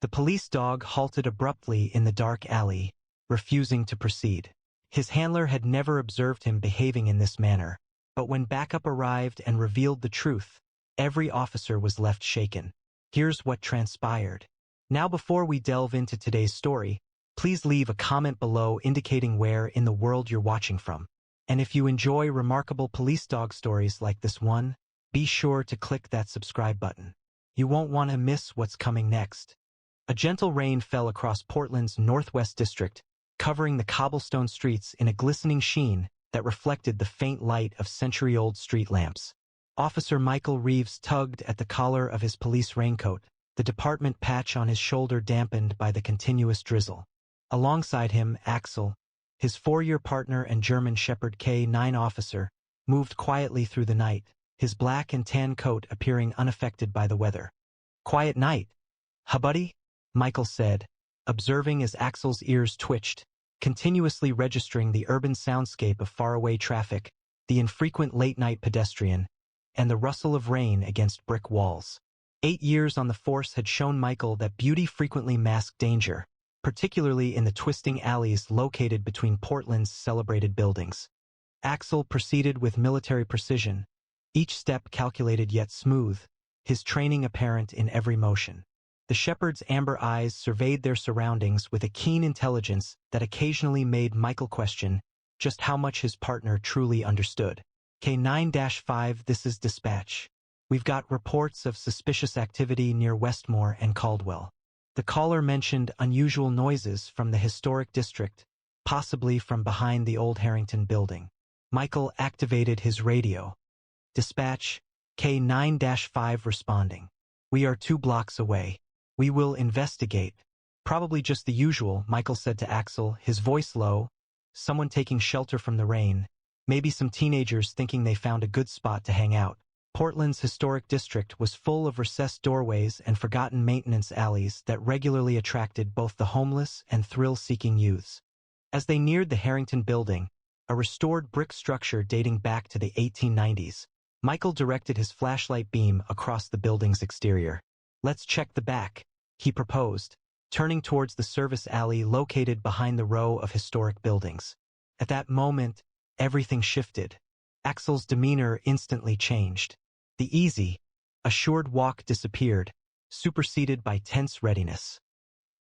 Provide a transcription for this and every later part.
The police dog halted abruptly in the dark alley, refusing to proceed. His handler had never observed him behaving in this manner, but when backup arrived and revealed the truth, every officer was left shaken. Here's what transpired. Now, before we delve into today's story, please leave a comment below indicating where in the world you're watching from. And if you enjoy remarkable police dog stories like this one, be sure to click that subscribe button. You won't want to miss what's coming next. A gentle rain fell across Portland's northwest district, covering the cobblestone streets in a glistening sheen that reflected the faint light of century-old street lamps. Officer Michael Reeves tugged at the collar of his police raincoat, the department patch on his shoulder dampened by the continuous drizzle. Alongside him, Axel, his 4-year partner and German Shepherd K9 officer, moved quietly through the night, his black and tan coat appearing unaffected by the weather. "Quiet night, huh, buddy?" Michael said, observing as Axel's ears twitched, continuously registering the urban soundscape of faraway traffic, the infrequent late-night pedestrian, and the rustle of rain against brick walls. 8 years on the force had shown Michael that beauty frequently masked danger, particularly in the twisting alleys located between Portland's celebrated buildings. Axel proceeded with military precision, each step calculated yet smooth, his training apparent in every motion. The shepherd's amber eyes surveyed their surroundings with a keen intelligence that occasionally made Michael question just how much his partner truly understood. K9-5, this is dispatch. We've got reports of suspicious activity near Westmore and Caldwell. The caller mentioned unusual noises from the historic district, possibly from behind the old Harrington building. Michael activated his radio. Dispatch, K9-5 responding. We are 2 blocks away. We will investigate. Probably just the usual, Michael said to Axel, his voice low. Someone taking shelter from the rain. Maybe some teenagers thinking they found a good spot to hang out. Portland's historic district was full of recessed doorways and forgotten maintenance alleys that regularly attracted both the homeless and thrill-seeking youths. As they neared the Harrington building, a restored brick structure dating back to the 1890s, Michael directed his flashlight beam across the building's exterior. "Let's check the back," he proposed, turning towards the service alley located behind the row of historic buildings. At that moment, everything shifted. Axel's demeanor instantly changed. The easy, assured walk disappeared, superseded by tense readiness.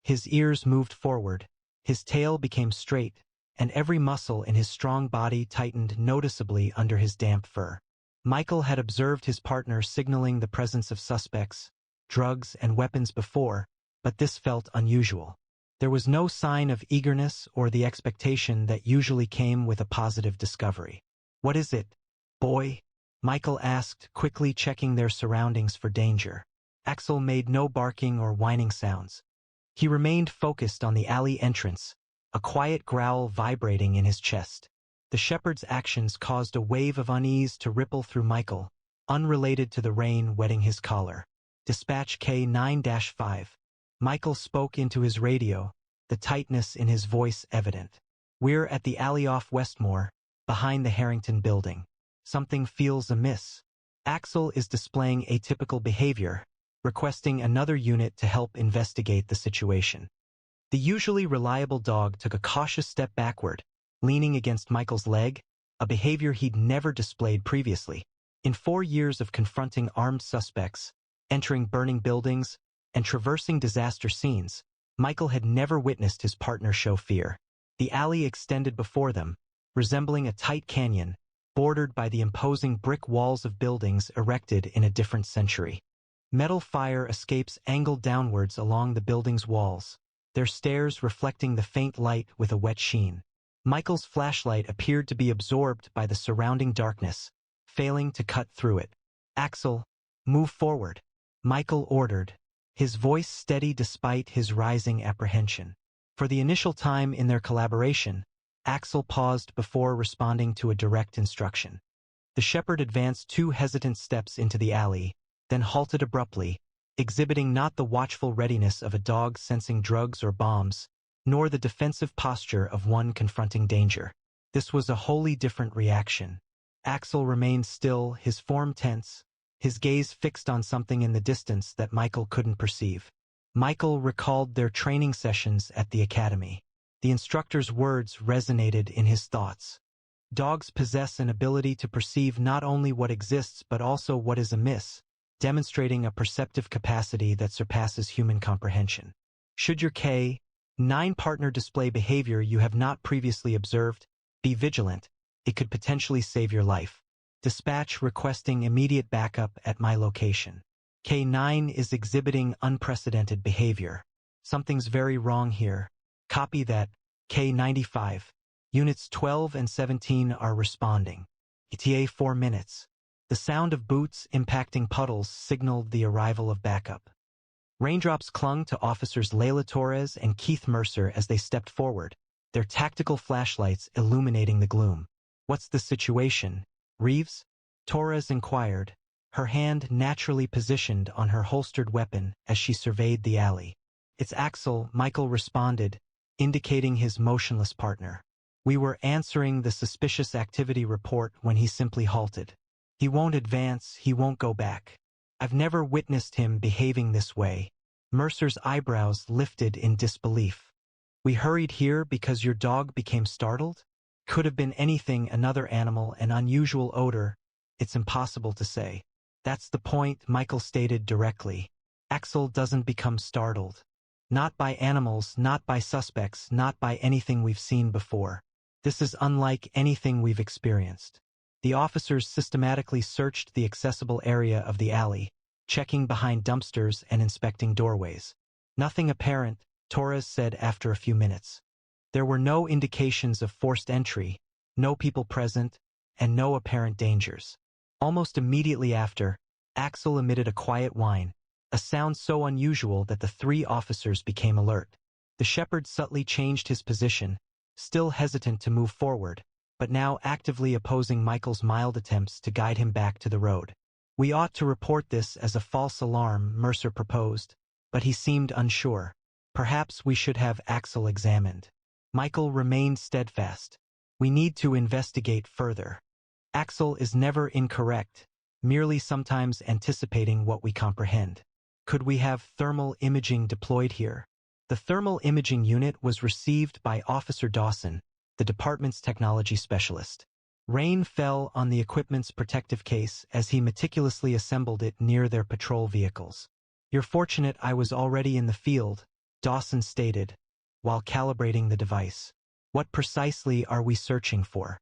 His ears moved forward, his tail became straight, and every muscle in his strong body tightened noticeably under his damp fur. Michael had observed his partner signaling the presence of suspects, drugs, and weapons before, but this felt unusual. There was no sign of eagerness or the expectation that usually came with a positive discovery. "What is it, boy?" Michael asked, quickly checking their surroundings for danger. Axel made no barking or whining sounds. He remained focused on the alley entrance, a quiet growl vibrating in his chest. The shepherd's actions caused a wave of unease to ripple through Michael, unrelated to the rain wetting his collar. "Dispatch K9-5. Michael spoke into his radio, the tightness in his voice evident. "We're at the alley off Westmore, behind the Harrington building. Something feels amiss. Axel is displaying atypical behavior, requesting another unit to help investigate the situation." The usually reliable dog took a cautious step backward, leaning against Michael's leg, a behavior he'd never displayed previously. In 4 years of confronting armed suspects, entering burning buildings, and traversing disaster scenes, Michael had never witnessed his partner show fear. The alley extended before them, resembling a tight canyon, bordered by the imposing brick walls of buildings erected in a different century. Metal fire escapes angled downwards along the building's walls, their stairs reflecting the faint light with a wet sheen. Michael's flashlight appeared to be absorbed by the surrounding darkness, failing to cut through it. "Axel, move forward," Michael ordered, his voice steady despite his rising apprehension. For the initial time in their collaboration, Axel paused before responding to a direct instruction. The shepherd advanced 2 hesitant steps into the alley, then halted abruptly, exhibiting not the watchful readiness of a dog sensing drugs or bombs, nor the defensive posture of one confronting danger. This was a wholly different reaction. Axel remained still, his form tense, his gaze fixed on something in the distance that Michael couldn't perceive. Michael recalled their training sessions at the academy. The instructor's words resonated in his thoughts. Dogs possess an ability to perceive not only what exists but also what is amiss, demonstrating a perceptive capacity that surpasses human comprehension. Should your K9 partner display behavior you have not previously observed, be vigilant. It could potentially save your life. Dispatch requesting immediate backup at my location. K9 is exhibiting unprecedented behavior. Something's very wrong here. Copy that. K95. Units 12 and 17 are responding. ETA 4 minutes. The sound of boots impacting puddles signaled the arrival of backup. Raindrops clung to officers Layla Torres and Keith Mercer as they stepped forward, their tactical flashlights illuminating the gloom. What's the situation, Reeves? Torres inquired, her hand naturally positioned on her holstered weapon as she surveyed the alley. It's Axel, Michael responded, indicating his motionless partner. We were answering the suspicious activity report when he simply halted. He won't advance, he won't go back. I've never witnessed him behaving this way. Mercer's eyebrows lifted in disbelief. We hurried here because your dog became startled? Could have been anything, another animal, an unusual odor. It's impossible to say. That's the point, Michael stated directly. Axel doesn't become startled. Not by animals, not by suspects, not by anything we've seen before. This is unlike anything we've experienced. The officers systematically searched the accessible area of the alley, checking behind dumpsters and inspecting doorways. Nothing apparent, Torres said after a few minutes. There were no indications of forced entry, no people present, and no apparent dangers. Almost immediately after, Axel emitted a quiet whine, a sound so unusual that the three officers became alert. The shepherd subtly changed his position, still hesitant to move forward, but now actively opposing Michael's mild attempts to guide him back to the road. We ought to report this as a false alarm, Mercer proposed, but he seemed unsure. Perhaps we should have Axel examined. Michael remained steadfast. We need to investigate further. Axel is never incorrect, merely sometimes anticipating what we comprehend. Could we have thermal imaging deployed here? The thermal imaging unit was received by Officer Dawson, the department's technology specialist. Rain fell on the equipment's protective case as he meticulously assembled it near their patrol vehicles. You're fortunate I was already in the field, Dawson stated, while calibrating the device. What precisely are we searching for?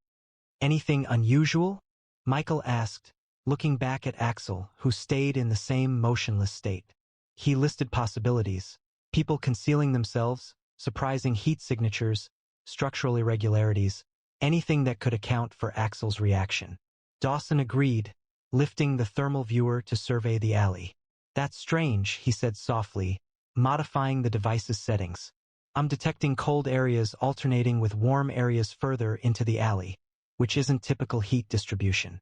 Anything unusual? Michael asked, looking back at Axel, who stayed in the same motionless state. He listed possibilities: people concealing themselves, surprising heat signatures, structural irregularities, anything that could account for Axel's reaction. Dawson agreed, lifting the thermal viewer to survey the alley. That's strange, he said softly, modifying the device's settings. I'm detecting cold areas alternating with warm areas further into the alley, which isn't typical heat distribution.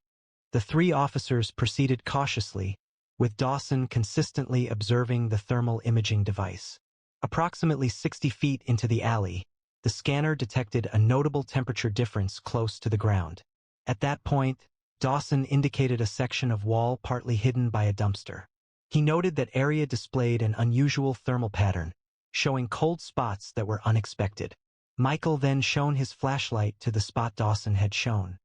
The three officers proceeded cautiously, with Dawson consistently observing the thermal imaging device. Approximately 60 feet into the alley, the scanner detected a notable temperature difference close to the ground. At that point, Dawson indicated a section of wall partly hidden by a dumpster. He noted that area displayed an unusual thermal pattern, showing cold spots that were unexpected. Michael then shone his flashlight to the spot Dawson had shown.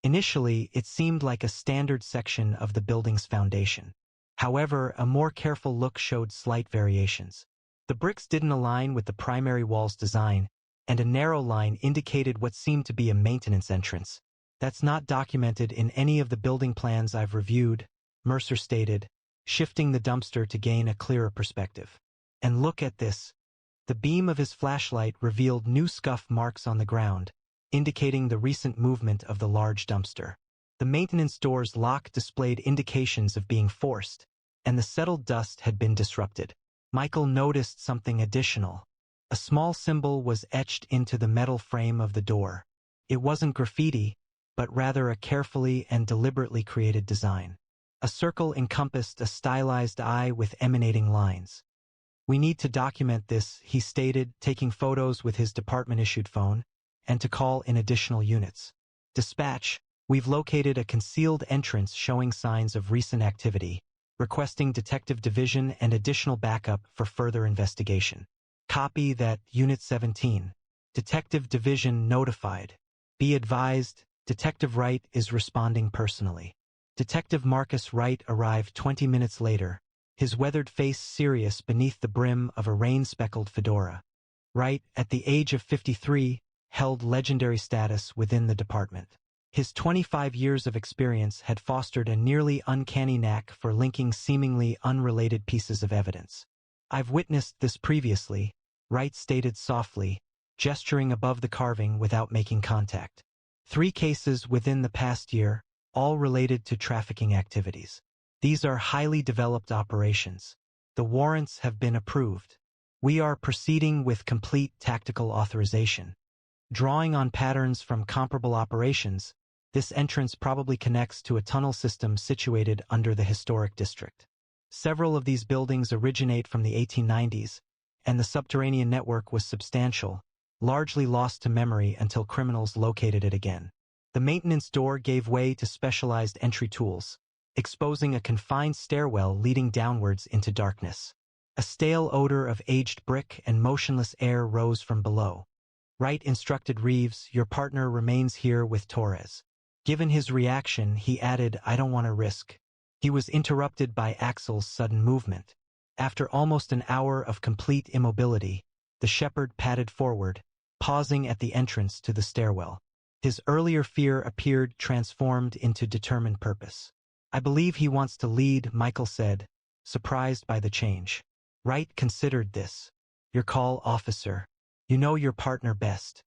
Initially, it seemed like a standard section of the building's foundation. However, a more careful look showed slight variations. The bricks didn't align with the primary wall's design, and a narrow line indicated what seemed to be a maintenance entrance. That's not documented in any of the building plans I've reviewed, Mercer stated, shifting the dumpster to gain a clearer perspective. And look at this. The beam of his flashlight revealed new scuff marks on the ground, indicating the recent movement of the large dumpster. The maintenance door's lock displayed indications of being forced, and the settled dust had been disrupted. Michael noticed something additional. A small symbol was etched into the metal frame of the door. It wasn't graffiti, but rather a carefully and deliberately created design. A circle encompassed a stylized eye with emanating lines. We need to document this, he stated, taking photos with his department-issued phone, and to call in additional units. Dispatch, we've located a concealed entrance showing signs of recent activity. requesting Detective Division and additional backup for further investigation. Copy that, Unit 17. Detective Division notified. Be advised, Detective Wright is responding personally. Detective Marcus Wright arrived 20 minutes later, his weathered face serious beneath the brim of a rain-speckled fedora. Wright, at the age of 53, held legendary status within the department. His 25 years of experience had fostered a nearly uncanny knack for linking seemingly unrelated pieces of evidence. I've witnessed this previously, Wright stated softly, gesturing above the carving without making contact. 3 cases within the past year, all related to trafficking activities. These are highly developed operations. The warrants have been approved. We are proceeding with complete tactical authorization. Drawing on patterns from comparable operations, this entrance probably connects to a tunnel system situated under the historic district. Several of these buildings originate from the 1890s, and the subterranean network was substantial, largely lost to memory until criminals located it again. The maintenance door gave way to specialized entry tools, exposing a confined stairwell leading downwards into darkness. A stale odor of aged brick and motionless air rose from below. Wright instructed Reeves, "Your partner remains here with Torres." Given his reaction, he added, "I don't want to risk." He was interrupted by Axel's sudden movement. After almost an hour of complete immobility, the shepherd padded forward, pausing at the entrance to the stairwell. His earlier fear appeared transformed into determined purpose. "I believe he wants to lead," Michael said, surprised by the change. Wright considered this. "Your call, officer. You know your partner best."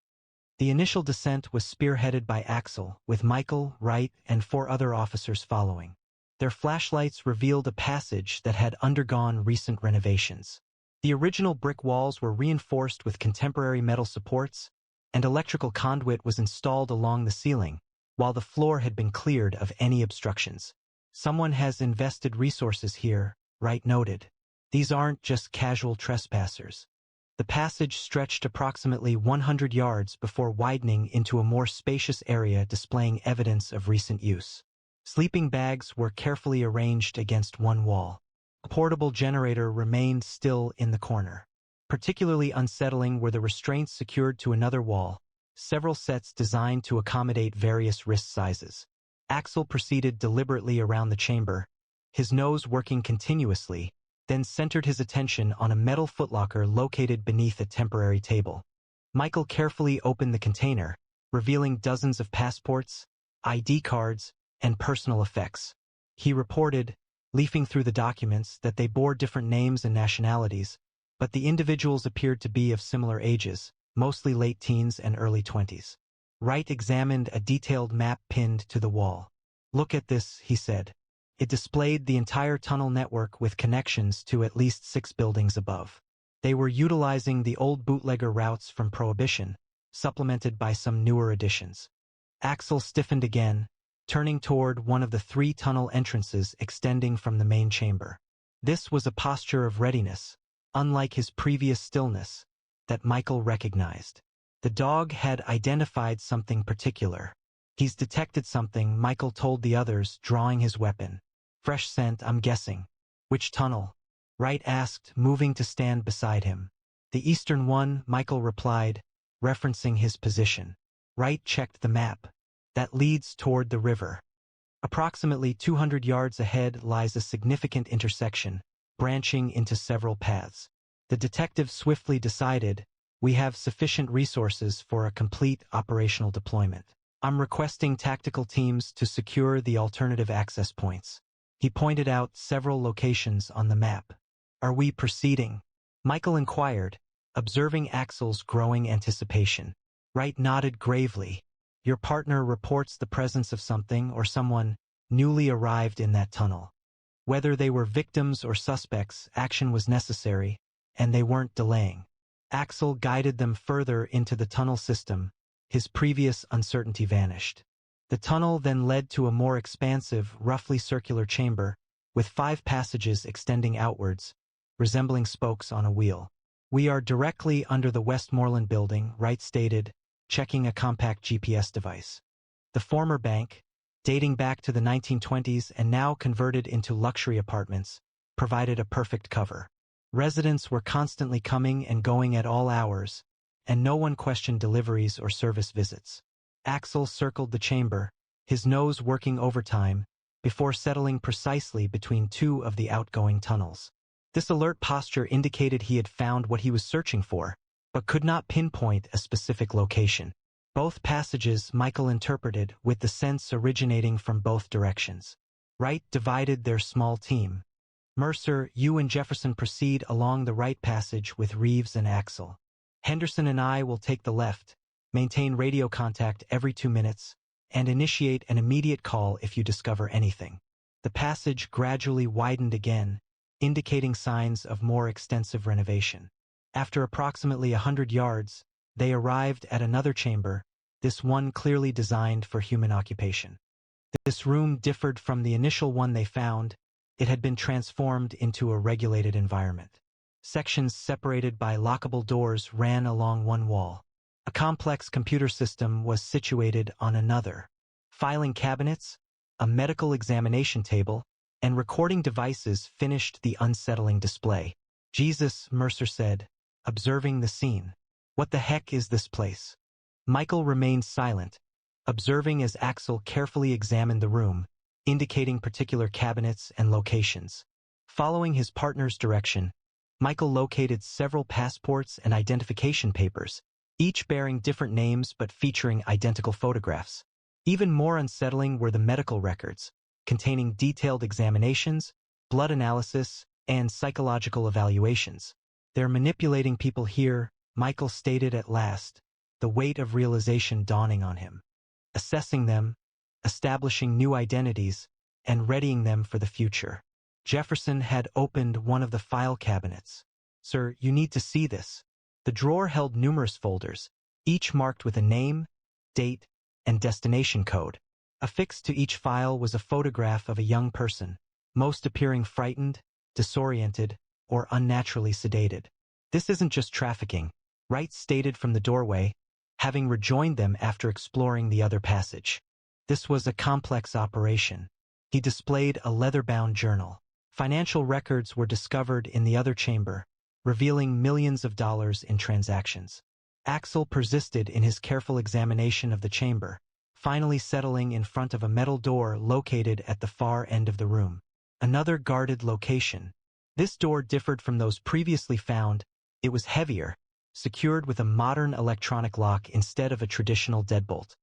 The initial descent was spearheaded by Axel, with Michael, Wright, and 4 other officers following. Their flashlights revealed a passage that had undergone recent renovations. The original brick walls were reinforced with contemporary metal supports, and electrical conduit was installed along the ceiling, while the floor had been cleared of any obstructions. "Someone has invested resources here," Wright noted. "These aren't just casual trespassers." The passage stretched approximately 100 yards before widening into a more spacious area displaying evidence of recent use. Sleeping bags were carefully arranged against one wall. A portable generator remained still in the corner. Particularly unsettling were the restraints secured to another wall, several sets designed to accommodate various wrist sizes. Axel proceeded deliberately around the chamber, his nose working continuously, then centered his attention on a metal footlocker located beneath a temporary table. Michael carefully opened the container, revealing dozens of passports, ID cards, and personal effects. He reported, leafing through the documents, that they bore different names and nationalities, but the individuals appeared to be of similar ages, mostly late teens and early 20s. Wright examined a detailed map pinned to the wall. "Look at this," he said. It displayed the entire tunnel network with connections to at least 6 buildings above. They were utilizing the old bootlegger routes from Prohibition, supplemented by some newer additions. Axel stiffened again, turning toward one of the 3 tunnel entrances extending from the main chamber. This was a posture of readiness, unlike his previous stillness, that Michael recognized. The dog had identified something particular. "He's detected something," Michael told the others, drawing his weapon. "Fresh scent, I'm guessing." "Which tunnel?" Wright asked, moving to stand beside him. "The eastern one," Michael replied, referencing his position. Wright checked the map. "That leads toward the river. Approximately 200 yards ahead lies a significant intersection, branching into several paths." The detective swiftly decided, "We have sufficient resources for a complete operational deployment. I'm requesting tactical teams to secure the alternative access points." He pointed out several locations on the map. "Are we proceeding?" Michael inquired, observing Axel's growing anticipation. Wright nodded gravely. "Your partner reports the presence of something or someone newly arrived in that tunnel. Whether they were victims or suspects, action was necessary, and they weren't delaying." Axel guided them further into the tunnel system. His previous uncertainty vanished. The tunnel then led to a more expansive, roughly circular chamber, with 5 passages extending outwards, resembling spokes on a wheel. "We are directly under the Westmoreland building," Wright stated, checking a compact GPS device. "The former bank, dating back to the 1920s and now converted into luxury apartments, provided a perfect cover. Residents were constantly coming and going at all hours, and no one questioned deliveries or service visits. Axel circled the chamber, his nose working overtime, before settling precisely between two of the outgoing tunnels. This alert posture indicated he had found what he was searching for, but could not pinpoint a specific location. Both passages Michael interpreted with the sense originating from both directions. Wright divided their small team. Mercer, you and Jefferson proceed along the right passage with Reeves and Axel. Henderson and I will take the left, maintain radio contact every 2 minutes, and initiate an immediate call if you discover anything. The passage gradually widened again, indicating signs of more extensive renovation. After approximately 100 yards, they arrived at another chamber, this one clearly designed for human occupation. This room differed from the initial one they found. It had been transformed into a regulated environment. Sections separated by lockable doors ran along one wall. A complex computer system was situated on another. Filing cabinets, a medical examination table, and recording devices finished the unsettling display. Jesus, Mercer said, observing the scene. What the heck is this place? Michael remained silent, observing as Axel carefully examined the room, indicating particular cabinets and locations. Following his partner's direction, Michael located several passports and identification papers, each bearing different names but featuring identical photographs. Even more unsettling were the medical records, containing detailed examinations, blood analysis, and psychological evaluations. They're manipulating people here, Michael stated at last, the weight of realization dawning on him. Assessing them, establishing new identities, and readying them for the future. Jefferson had opened one of the file cabinets. Sir, you need to see this. The drawer held numerous folders, each marked with a name, date, and destination code. Affixed to each file was a photograph of a young person, most appearing frightened, disoriented, or unnaturally sedated. This isn't just trafficking, Wright stated from the doorway, having rejoined them after exploring the other passage. This was a complex operation. He displayed a leather-bound journal. Financial records were discovered in the other chamber, revealing millions of dollars in transactions. Axel persisted in his careful examination of the chamber, finally settling in front of a metal door located at the far end of the room. Another guarded location. This door differed from those previously found. It was heavier, secured with a modern electronic lock instead of a traditional deadbolt.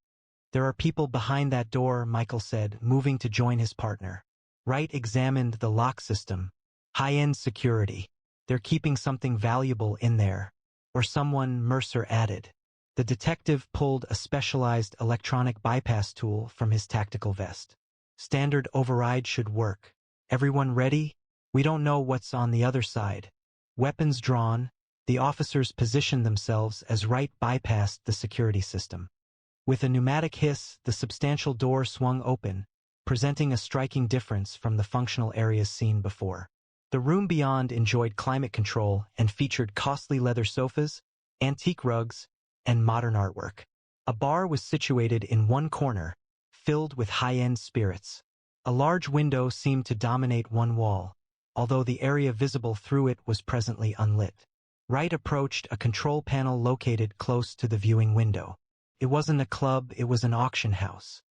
There are people behind that door, Michael said, moving to join his partner. Wright examined the lock system. High-end security. They're keeping something valuable in there. Or someone, Mercer added. The detective pulled a specialized electronic bypass tool from his tactical vest. Standard override should work. Everyone ready? We don't know what's on the other side. Weapons drawn, the officers positioned themselves as Wright bypassed the security system. With a pneumatic hiss, the substantial door swung open, presenting a striking difference from the functional areas seen before. The room beyond enjoyed climate control and featured costly leather sofas, antique rugs, and modern artwork. A bar was situated in one corner, filled with high-end spirits. A large window seemed to dominate one wall, although the area visible through it was presently unlit. Wright approached a control panel located close to the viewing window. It wasn't a club, it was an auction house.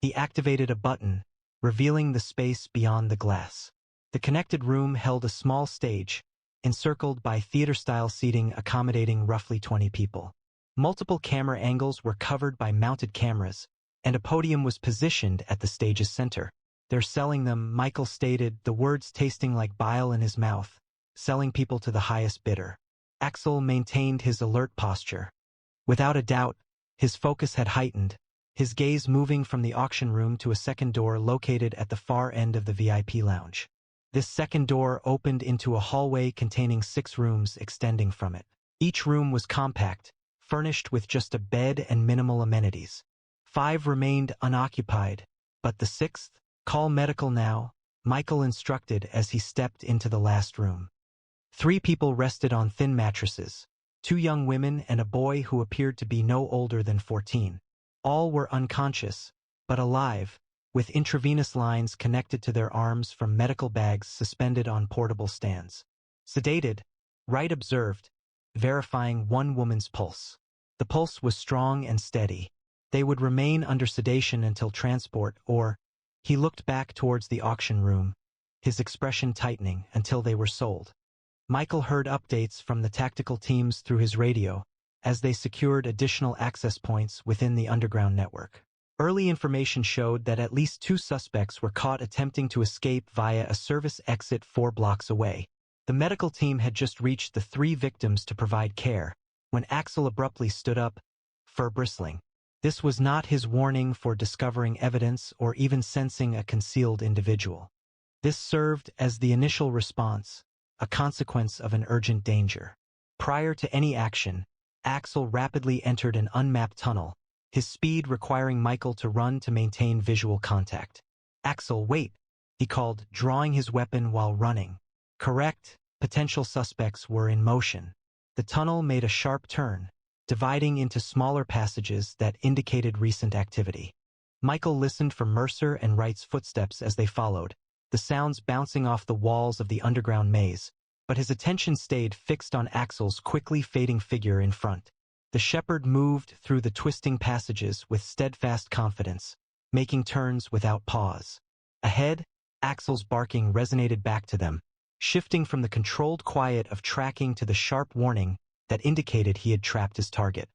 He activated a button, revealing the space beyond the glass. The connected room held a small stage, encircled by theater-style seating accommodating roughly 20 people. Multiple camera angles were covered by mounted cameras, and a podium was positioned at the stage's center. They're selling them, Michael stated, the words tasting like bile in his mouth, selling people to the highest bidder. Axel maintained his alert posture. Without a doubt, his focus had heightened, his gaze moving from the auction room to a second door located at the far end of the VIP lounge. This second door opened into a hallway containing 6 rooms extending from it. Each room was compact, furnished with just a bed and minimal amenities. 5 remained unoccupied, but the 6th, call medical now, Michael instructed as he stepped into the last room. 3 people rested on thin mattresses, 2 young women and a boy who appeared to be no older than 14. All were unconscious, but alive, with intravenous lines connected to their arms from medical bags suspended on portable stands. Sedated, Wright observed, verifying one woman's pulse. The pulse was strong and steady. They would remain under sedation until transport or, he looked back towards the auction room, his expression tightening until they were sold. Michael heard updates from the tactical teams through his radio as they secured additional access points within the underground network. Early information showed that at least 2 suspects were caught attempting to escape via a service exit 4 blocks away. The medical team had just reached the 3 victims to provide care when Axel abruptly stood up, fur bristling. This was not his warning for discovering evidence or even sensing a concealed individual. This served as the initial response, a consequence of an urgent danger. Prior to any action, Axel rapidly entered an unmapped tunnel, his speed requiring Michael to run to maintain visual contact. "Axel, wait," he called, drawing his weapon while running. Correct, potential suspects were in motion. The tunnel made a sharp turn, dividing into smaller passages that indicated recent activity. Michael listened for Mercer and Wright's footsteps as they followed, the sounds bouncing off the walls of the underground maze, but his attention stayed fixed on Axel's quickly fading figure in front. The shepherd moved through the twisting passages with steadfast confidence, making turns without pause. Ahead, Axel's barking resonated back to them, shifting from the controlled quiet of tracking to the sharp warning that indicated he had trapped his target.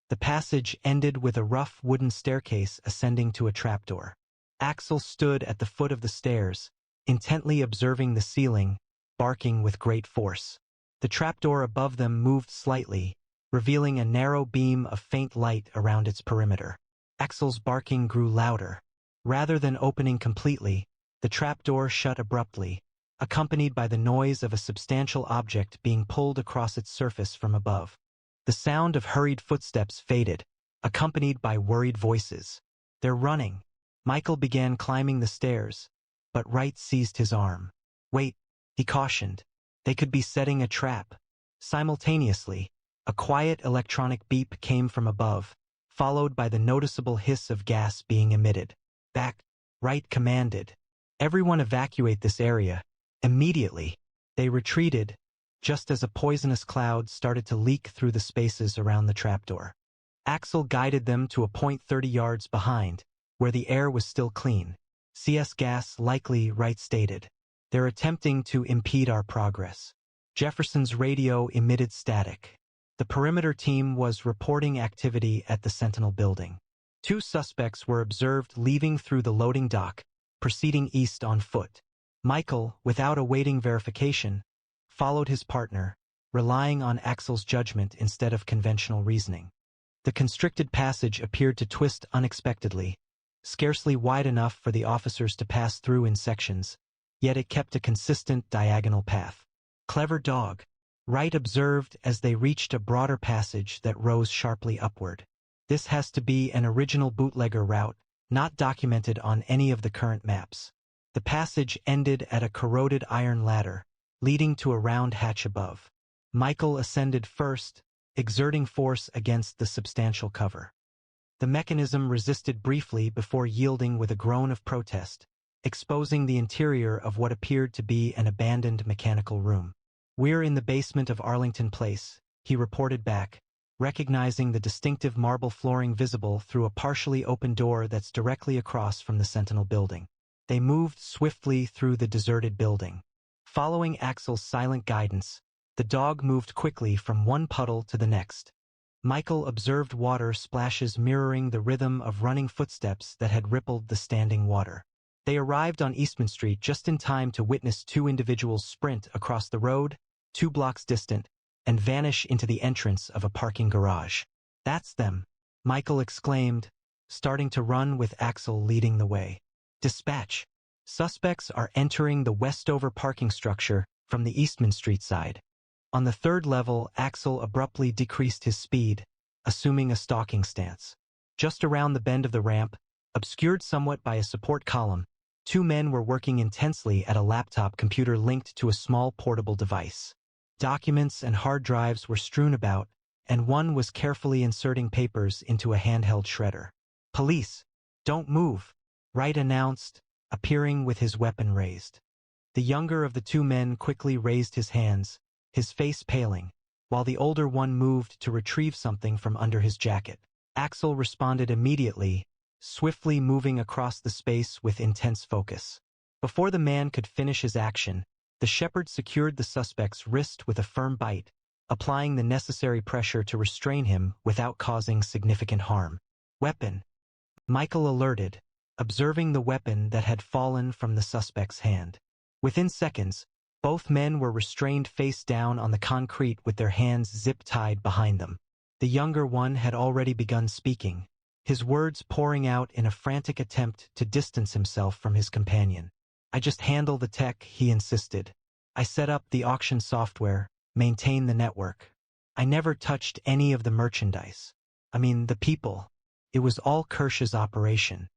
The passage ended with a rough wooden staircase ascending to a trapdoor. Axel stood at the foot of the stairs, intently observing the ceiling, barking with great force. The trapdoor above them moved slightly, revealing a narrow beam of faint light around its perimeter. Axel's barking grew louder. Rather than opening completely, the trapdoor shut abruptly, accompanied by the noise of a substantial object being pulled across its surface from above. The sound of hurried footsteps faded, accompanied by worried voices. "They're running." Michael began climbing the stairs, but Wright seized his arm. "Wait," he cautioned. "They could be setting a trap." Simultaneously, a quiet electronic beep came from above, followed by the noticeable hiss of gas being emitted. "Back," Wright commanded. "Everyone evacuate this area. Immediately." They retreated, just as a poisonous cloud started to leak through the spaces around the trapdoor. Axel guided them to a point 30 yards behind, where the air was still clean. "CS gas likely," Wright stated. "They're attempting to impede our progress." Jefferson's radio emitted static. The perimeter team was reporting activity at the Sentinel building. 2 suspects were observed leaving through the loading dock, proceeding east on foot. Michael, without awaiting verification, followed his partner, relying on Axel's judgment instead of conventional reasoning. The constricted passage appeared to twist unexpectedly, scarcely wide enough for the officers to pass through in sections, yet it kept a consistent diagonal path. "Clever dog," Wright observed as they reached a broader passage that rose sharply upward. "This has to be an original bootlegger route, not documented on any of the current maps." The passage ended at a corroded iron ladder, leading to a round hatch above. Michael ascended first, exerting force against the substantial cover. The mechanism resisted briefly before yielding with a groan of protest, exposing the interior of what appeared to be an abandoned mechanical room. "We're in the basement of Arlington Place," he reported back, recognizing the distinctive marble flooring visible through a partially open door that's directly across from the Sentinel building. They moved swiftly through the deserted building. Following Axel's silent guidance, the dog moved quickly from one puddle to the next. Michael observed water splashes mirroring the rhythm of running footsteps that had rippled the standing water. They arrived on Eastman Street just in time to witness 2 individuals sprint across the road, 2 blocks distant, and vanish into the entrance of a parking garage. "That's them," Michael exclaimed, starting to run with Axel leading the way. "Dispatch. Suspects are entering the Westover parking structure from the Eastman Street side." On the 3rd level, Axel abruptly decreased his speed, assuming a stalking stance. Just around the bend of the ramp, obscured somewhat by a support column, 2 men were working intensely at a laptop computer linked to a small portable device. Documents and hard drives were strewn about, and one was carefully inserting papers into a handheld shredder. "Police, don't move," Wright announced, appearing with his weapon raised. The younger of the two men quickly raised his hands, his face paling, while the older one moved to retrieve something from under his jacket. Axel responded immediately, swiftly moving across the space with intense focus. Before the man could finish his action, the shepherd secured the suspect's wrist with a firm bite, applying the necessary pressure to restrain him without causing significant harm. Weapon. Michael alerted, observing the weapon that had fallen from the suspect's hand. Within seconds, both men were restrained face down on the concrete with their hands zip-tied behind them. The younger one had already begun speaking, his words pouring out in a frantic attempt to distance himself from his companion. "I just handle the tech," he insisted. "I set up the auction software, maintain the network. I never touched any of the merchandise. The people. It was all Kirsch's operation."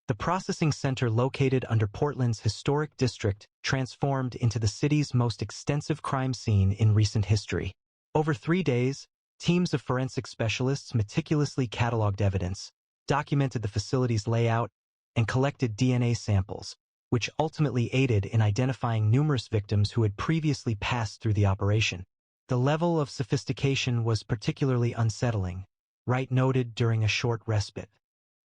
The processing center located under Portland's historic district transformed into the city's most extensive crime scene in recent history. Over 3 days, teams of forensic specialists meticulously cataloged evidence, documented the facility's layout, and collected DNA samples, which ultimately aided in identifying numerous victims who had previously passed through the operation. The level of sophistication was particularly unsettling, Wright noted during a short respite.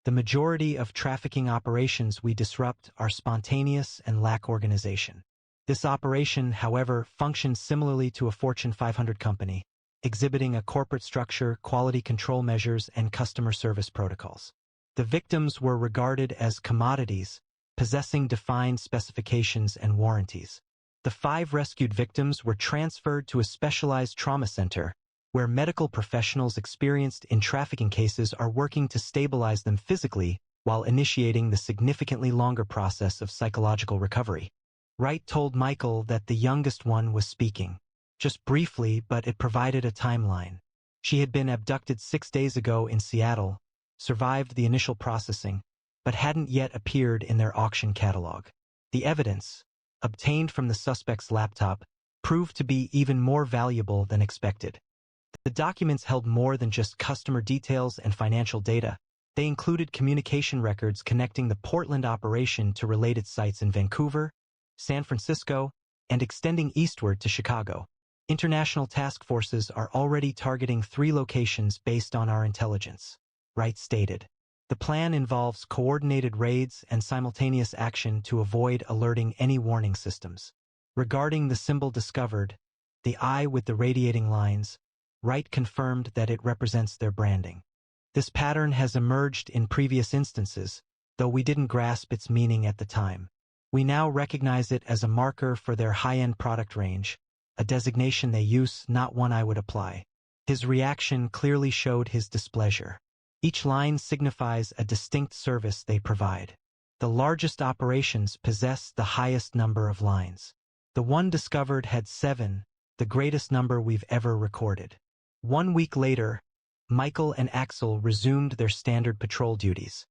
"The majority of trafficking operations we disrupt are spontaneous and lack organization. This operation, however, functions similarly to a Fortune 500 company, exhibiting a corporate structure, quality control measures, and customer service protocols." The victims were regarded as commodities, possessing defined specifications and warranties. The 5 rescued victims were transferred to a specialized trauma center, where medical professionals experienced in trafficking cases are working to stabilize them physically while initiating the significantly longer process of psychological recovery. Wright told Michael that the youngest one was speaking. Just briefly, but it provided a timeline. She had been abducted 6 days ago in Seattle, survived the initial processing, but hadn't yet appeared in their auction catalog. The evidence, obtained from the suspect's laptop, proved to be even more valuable than expected. The documents held more than just customer details and financial data. They included communication records connecting the Portland operation to related sites in Vancouver, San Francisco, and extending eastward to Chicago. "International task forces are already targeting 3 locations based on our intelligence," Wright stated. "The plan involves coordinated raids and simultaneous action to avoid alerting any warning systems." Regarding the symbol discovered, the eye with the radiating lines, Wright confirmed that it represents their branding. "This pattern has emerged in previous instances, though we didn't grasp its meaning at the time. We now recognize it as a marker for their high-end product range, a designation they use, not one I would apply." His reaction clearly showed his displeasure. Each line signifies a distinct service they provide. The largest operations possess the highest number of lines. The one discovered had 7, the greatest number we've ever recorded. 1 week later, Michael and Axel resumed their standard patrol duties.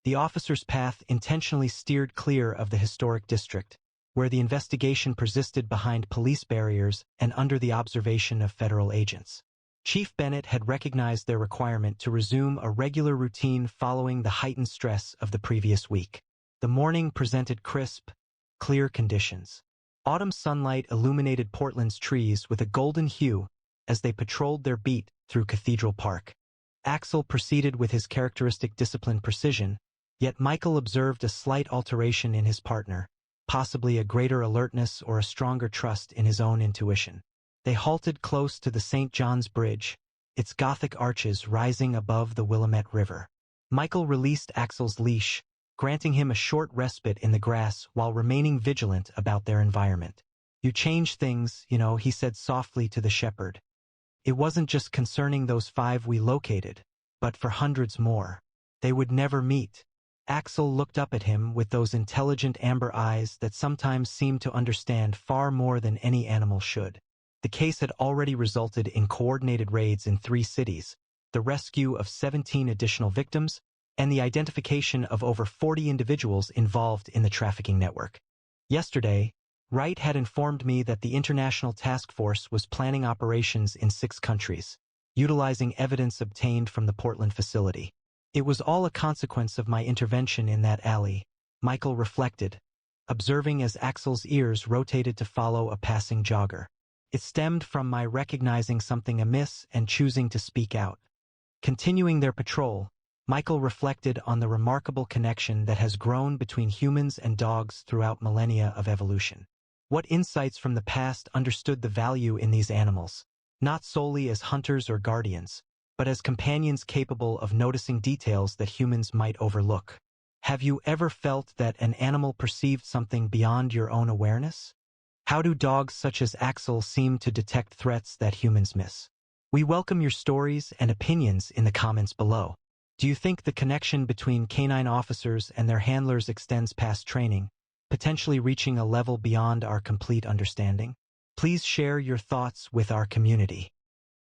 The officer's path intentionally steered clear of the historic district, where the investigation persisted behind police barriers and under the observation of federal agents. Chief Bennett had recognized their requirement to resume a regular routine following the heightened stress of the previous week. The morning presented crisp, clear conditions. Autumn sunlight illuminated Portland's trees with a golden hue as they patrolled their beat through Cathedral Park. Axel proceeded with his characteristic disciplined precision, yet Michael observed a slight alteration in his partner, possibly a greater alertness or a stronger trust in his own intuition. They halted close to the St. John's Bridge, its Gothic arches rising above the Willamette River. Michael released Axel's leash, granting him a short respite in the grass while remaining vigilant about their environment. "You change things, he said softly to the shepherd. "It wasn't just concerning those 5 we located, but for hundreds more. They would never meet." Axel looked up at him with those intelligent amber eyes that sometimes seem to understand far more than any animal should. The case had already resulted in coordinated raids in 3 cities, the rescue of 17 additional victims, and the identification of over 40 individuals involved in the trafficking network. Yesterday, Wright had informed me that the International Task Force was planning operations in 6 countries, utilizing evidence obtained from the Portland facility. It was all a consequence of my intervention in that alley. Michael reflected, observing as Axel's ears rotated to follow a passing jogger. It stemmed from my recognizing something amiss and choosing to speak out. Continuing their patrol, Michael reflected on the remarkable connection that has grown between humans and dogs throughout millennia of evolution. What insights from the past understood the value in these animals, not solely as hunters or guardians, but as companions capable of noticing details that humans might overlook. Have you ever felt that an animal perceived something beyond your own awareness? How do dogs such as Axel seem to detect threats that humans miss? We welcome your stories and opinions in the comments below. Do you think the connection between canine officers and their handlers extends past training, potentially reaching a level beyond our complete understanding? Please share your thoughts with our community.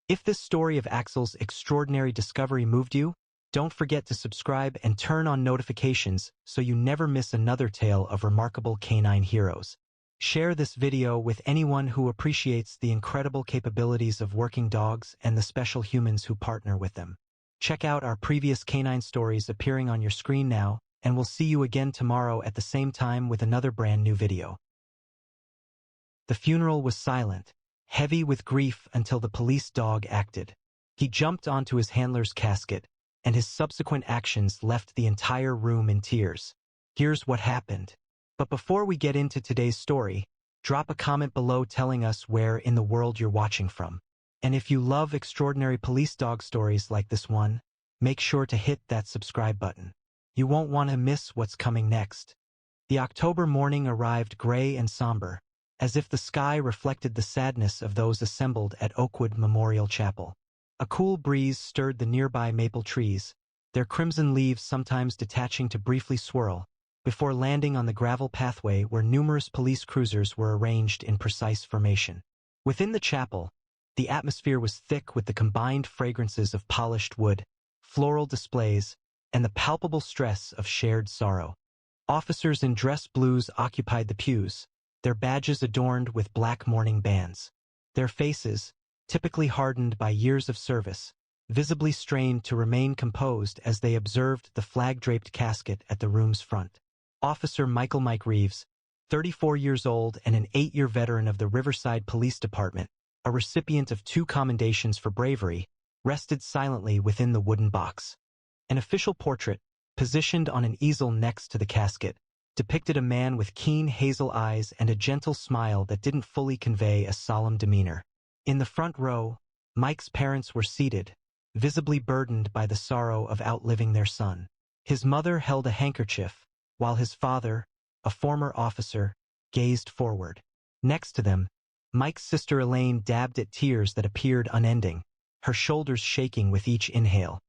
If this story of Axel's extraordinary discovery moved you, don't forget to subscribe and turn on notifications so you never miss another tale of remarkable canine heroes. Share this video with anyone who appreciates the incredible capabilities of working dogs and the special humans who partner with them. Check out our previous canine stories appearing on your screen now, and we'll see you again tomorrow at the same time with another brand new video. The funeral was silent, heavy with grief until the police dog acted. He jumped onto his handler's casket, and his subsequent actions left the entire room in tears. Here's what happened. But before we get into today's story, drop a comment below telling us where in the world you're watching from. And if you love extraordinary police dog stories like this one, make sure to hit that subscribe button. You won't want to miss what's coming next. The October morning arrived gray and somber, as if the sky reflected the sadness of those assembled at Oakwood Memorial Chapel. A cool breeze stirred the nearby maple trees, their crimson leaves sometimes detaching to briefly swirl, before landing on the gravel pathway where numerous police cruisers were arranged in precise formation. Within the chapel, the atmosphere was thick with the combined fragrances of polished wood, floral displays, and the palpable stress of shared sorrow. Officers in dress blues occupied the pews, their badges adorned with black mourning bands. Their faces, typically hardened by years of service, visibly strained to remain composed as they observed the flag-draped casket at the room's front. Officer Michael Mike Reeves, 34 years old and an 8-year veteran of the Riverside Police Department, a recipient of 2 commendations for bravery, rested silently within the wooden box. An official portrait, positioned on an easel next to the casket, depicted a man with keen hazel eyes and a gentle smile that didn't fully convey a solemn demeanor. In the front row, Mike's parents were seated, visibly burdened by the sorrow of outliving their son. His mother held a handkerchief, while his father, a former officer, gazed forward. Next to them, Mike's sister Elaine dabbed at tears that appeared unending, her shoulders shaking with each inhale.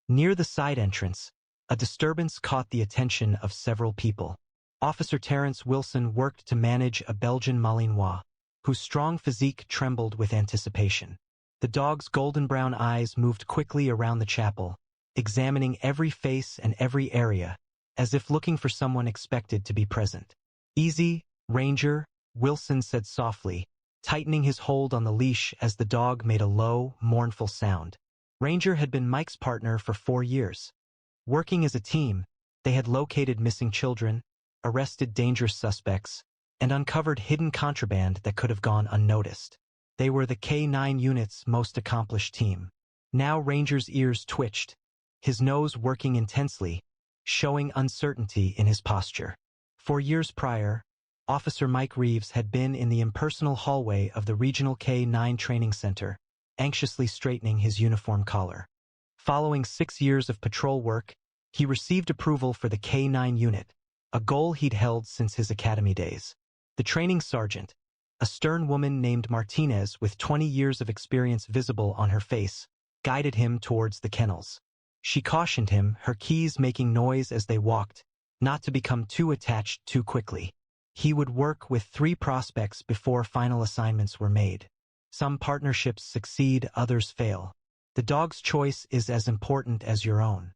Near the side entrance, a disturbance caught the attention of several people. Officer Terrence Wilson worked to manage a Belgian Malinois, whose strong physique trembled with anticipation. The dog's golden-brown eyes moved quickly around the chapel, examining every face and every area, as if looking for someone expected to be present. "Easy, Ranger," Wilson said softly, tightening his hold on the leash as the dog made a low, mournful sound. Ranger had been Mike's partner for 4 years. Working as a team, they had located missing children, arrested dangerous suspects, and uncovered hidden contraband that could have gone unnoticed. They were the K-9 unit's most accomplished team. Now Ranger's ears twitched, his nose working intensely, showing uncertainty in his posture. 4 years prior, Officer Mike Reeves had been in the impersonal hallway of the regional K-9 training center, anxiously straightening his uniform collar. Following 6 years of patrol work, he received approval for the K-9 unit, a goal he'd held since his academy days. The training sergeant, a stern woman named Martinez with 20 years of experience visible on her face, guided him towards the kennels. She cautioned him, her keys making noise as they walked, not to become too attached too quickly. He would work with 3 prospects before final assignments were made. Some partnerships succeed, others fail. The dog's choice is as important as your own.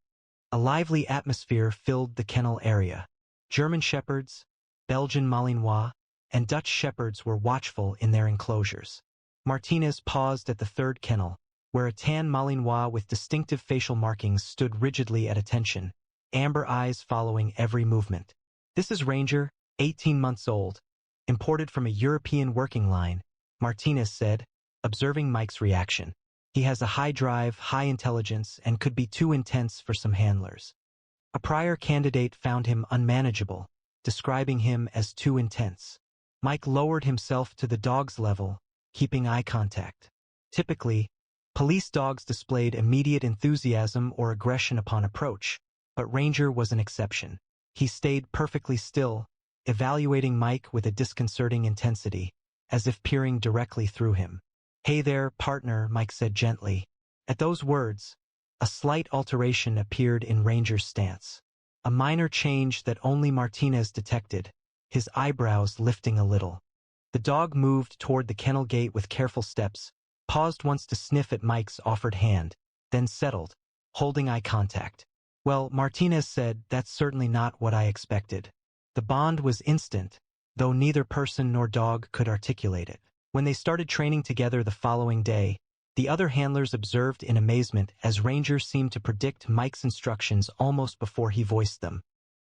A lively atmosphere filled the kennel area. German Shepherds, Belgian Malinois, and Dutch Shepherds were watchful in their enclosures. Martinez paused at the 3rd kennel, where a tan Malinois with distinctive facial markings stood rigidly at attention, amber eyes following every movement. "This is Ranger, 18 months old, imported from a European working line," Martinez said, observing Mike's reaction. "He has a high drive, high intelligence, and could be too intense for some handlers." A prior candidate found him unmanageable, describing him as too intense. Mike lowered himself to the dog's level, keeping eye contact. Typically, police dogs displayed immediate enthusiasm or aggression upon approach, but Ranger was an exception. He stayed perfectly still, evaluating Mike with a disconcerting intensity, as if peering directly through him. "Hey there, partner," Mike said gently. At those words, a slight alteration appeared in Ranger's stance. A minor change that only Martinez detected, his eyebrows lifting a little. The dog moved toward the kennel gate with careful steps, paused once to sniff at Mike's offered hand, then settled, holding eye contact. "Well," Martinez said, "that's certainly not what I expected." The bond was instant, though neither person nor dog could articulate it. When they started training together the following day, the other handlers observed in amazement as Ranger seemed to predict Mike's instructions almost before he voiced them.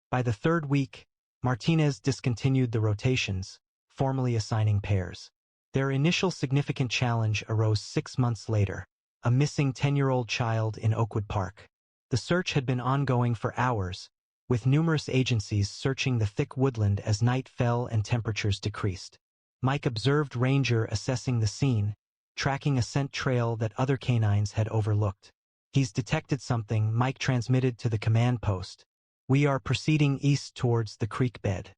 By the third week, Martinez discontinued the rotations, formally assigning pairs. Their initial significant challenge arose 6 months later, a missing 10-year-old child in Oakwood Park. The search had been ongoing for hours, with numerous agencies searching the thick woodland as night fell and temperatures decreased. Mike observed Ranger assessing the scene, tracking a scent trail that other canines had overlooked. "He's detected something," Mike transmitted to the command post. "We are proceeding east towards the creek bed."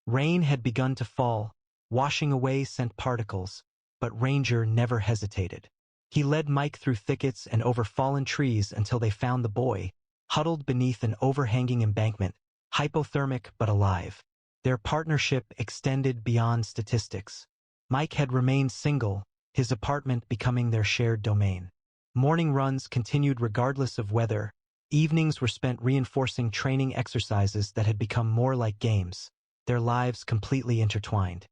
Rain had begun to fall, washing away scent particles, but Ranger never hesitated. He led Mike through thickets and over fallen trees until they found the boy, huddled beneath an overhanging embankment, hypothermic but alive. Their partnership extended beyond statistics. Mike had remained single, his apartment becoming their shared domain. Morning runs continued regardless of weather. Evenings were spent reinforcing training exercises that had become more like games, their lives completely intertwined.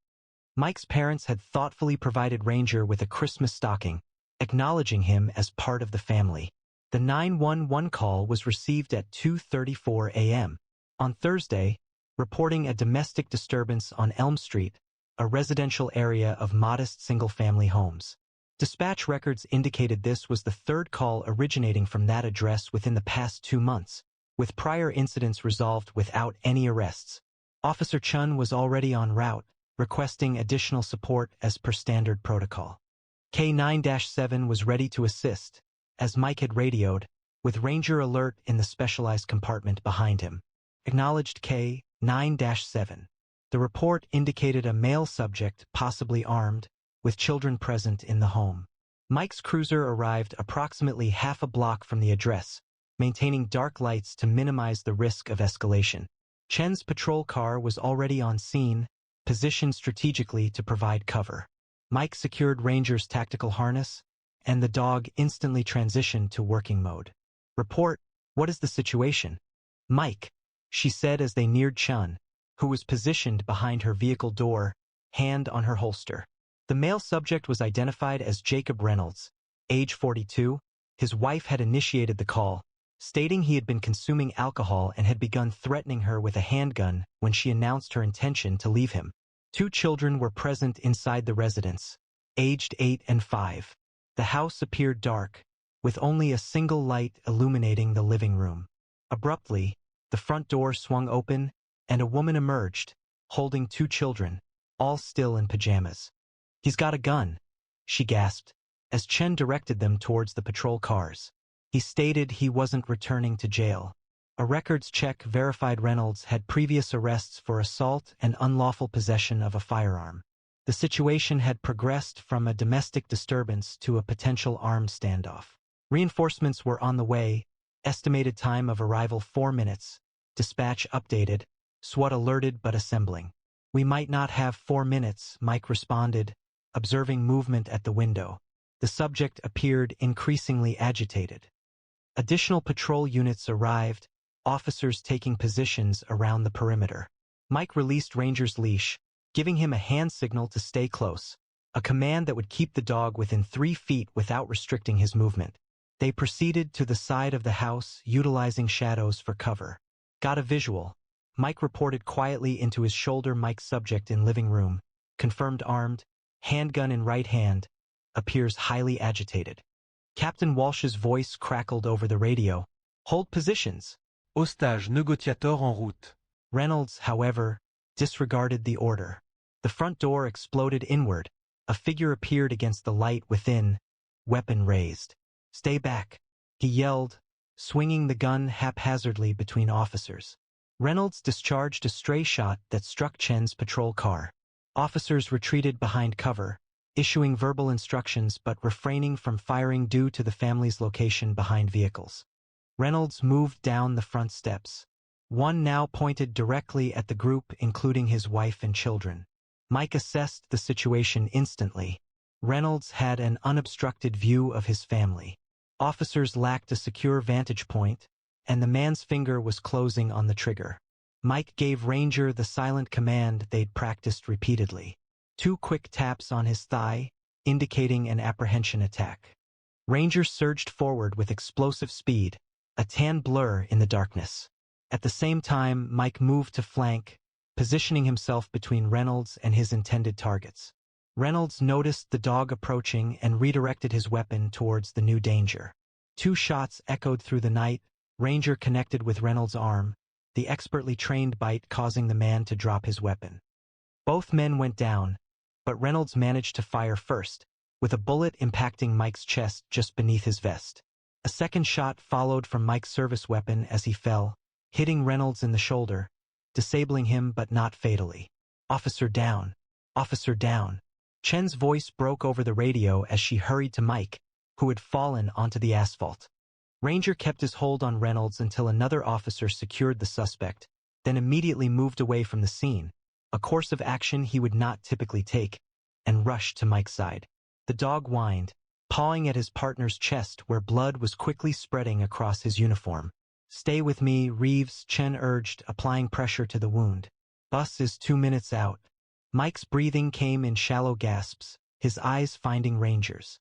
Mike's parents had thoughtfully provided Ranger with a Christmas stocking, acknowledging him as part of the family. The 911 call was received at 2:34 a.m. on Thursday, reporting a domestic disturbance on Elm Street, a residential area of modest single-family homes. Dispatch records indicated this was the third call originating from that address within the past 2 months, with prior incidents resolved without any arrests. Officer Chun was already en route, requesting additional support as per standard protocol. K9-7 was ready to assist, as Mike had radioed, with Ranger alert in the specialized compartment behind him. Acknowledged K9-7. The report indicated a male subject, possibly armed, with children present in the home. Mike's cruiser arrived approximately half a block from the address, maintaining dark lights to minimize the risk of escalation. Chen's patrol car was already on scene, positioned strategically to provide cover. Mike secured Ranger's tactical harness, and the dog instantly transitioned to working mode. "Report, what is the situation?" "Mike," she said as they neared Chun, who was positioned behind her vehicle door, hand on her holster. The male subject was identified as Jacob Reynolds, age 42. His wife had initiated the call, stating he had been consuming alcohol and had begun threatening her with a handgun when she announced her intention to leave him. 2 children were present inside the residence, aged 8 and 5. The house appeared dark, with only a single light illuminating the living room. Abruptly, the front door swung open, and a woman emerged, holding 2 children, all still in pajamas. "He's got a gun," she gasped, as Chen directed them towards the patrol cars. He stated he wasn't returning to jail. A records check verified Reynolds had previous arrests for assault and unlawful possession of a firearm. The situation had progressed from a domestic disturbance to a potential armed standoff. Reinforcements were on the way, estimated time of arrival 4 minutes. Dispatch updated, SWAT alerted but assembling. "We might not have 4 minutes," Mike responded, observing movement at the window. The subject appeared increasingly agitated. Additional patrol units arrived, officers taking positions around the perimeter. Mike released Ranger's leash, giving him a hand signal to stay close, a command that would keep the dog within 3 feet without restricting his movement. They proceeded to the side of the house, utilizing shadows for cover. "Got a visual," Mike reported quietly into his shoulder. Mike's subject in living room, confirmed armed, handgun in right hand, appears highly agitated. Captain Walsh's voice crackled over the radio. Hold positions. Ostage négociateur en route. Reynolds, however, disregarded the order. The front door exploded inward. A figure appeared against the light within, weapon raised. Stay back, he yelled, swinging the gun haphazardly between officers. Reynolds discharged a stray shot that struck Chen's patrol car. Officers retreated behind cover, issuing verbal instructions but refraining from firing due to the family's location behind vehicles. Reynolds moved down the front steps. One now pointed directly at the group, including his wife and children. Mike assessed the situation instantly. Reynolds had an unobstructed view of his family. Officers lacked a secure vantage point, and the man's finger was closing on the trigger. Mike gave Ranger the silent command they'd practiced repeatedly. 2 quick taps on his thigh, indicating an apprehension attack. Ranger surged forward with explosive speed, a tan blur in the darkness. At the same time, Mike moved to flank, positioning himself between Reynolds and his intended targets. Reynolds noticed the dog approaching and redirected his weapon towards the new danger. 2 shots echoed through the night. Ranger connected with Reynolds' arm, the expertly trained bite causing the man to drop his weapon. Both men went down, but Reynolds managed to fire first, with a bullet impacting Mike's chest just beneath his vest. A second shot followed from Mike's service weapon as he fell, hitting Reynolds in the shoulder, disabling him but not fatally. Officer down. Officer down. Chen's voice broke over the radio as she hurried to Mike, who had fallen onto the asphalt. Ranger kept his hold on Reynolds until another officer secured the suspect, then immediately moved away from the scene, a course of action he would not typically take, and rushed to Mike's side. The dog whined, pawing at his partner's chest where blood was quickly spreading across his uniform. Stay with me, Reeves, Chen urged, applying pressure to the wound. Bus is 2 minutes out. Mike's breathing came in shallow gasps, his eyes finding Ranger's.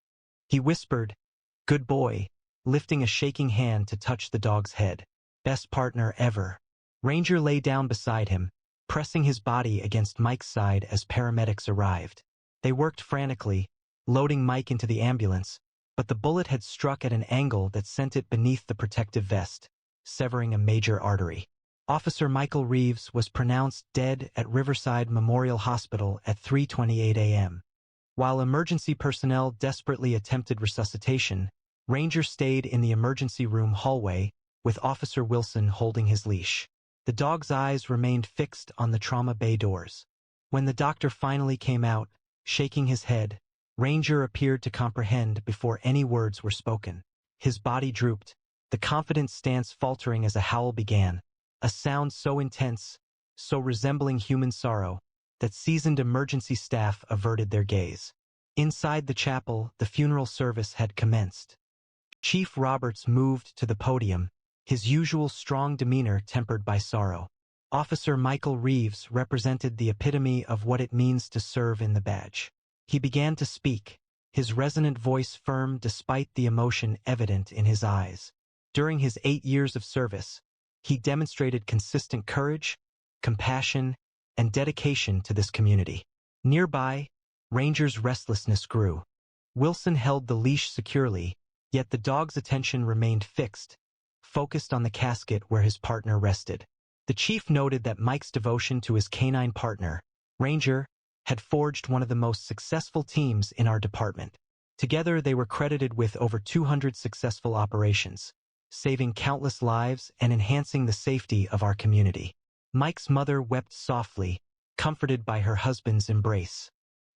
He whispered, "Good boy," lifting a shaking hand to touch the dog's head. "Best partner ever." Ranger lay down beside him, pressing his body against Mike's side as paramedics arrived. They worked frantically, loading Mike into the ambulance, but the bullet had struck at an angle that sent it beneath the protective vest, severing a major artery. Officer Michael Reeves was pronounced dead at Riverside Memorial Hospital at 3:28 a.m. While emergency personnel desperately attempted resuscitation, Ranger stayed in the emergency room hallway, with Officer Wilson holding his leash. The dog's eyes remained fixed on the trauma bay doors. When the doctor finally came out, shaking his head, Ranger appeared to comprehend before any words were spoken. His body drooped, the confident stance faltering as a howl began, a sound so intense, so resembling human sorrow, that seasoned emergency staff averted their gaze. Inside the chapel, the funeral service had commenced. Chief Roberts moved to the podium, his usual strong demeanor tempered by sorrow. Officer Michael Reeves represented the epitome of what it means to serve in the badge. He began to speak, his resonant voice firm despite the emotion evident in his eyes. During his 8 years of service, he demonstrated consistent courage, compassion, and dedication to this community. Nearby, Ranger's restlessness grew. Wilson held the leash securely, yet the dog's attention remained fixed, focused on the casket where his partner rested. The chief noted that Mike's devotion to his canine partner, Ranger, had forged one of the most successful teams in our department. Together they were credited with over 200 successful operations, saving countless lives and enhancing the safety of our community. Mike's mother wept softly, comforted by her husband's embrace.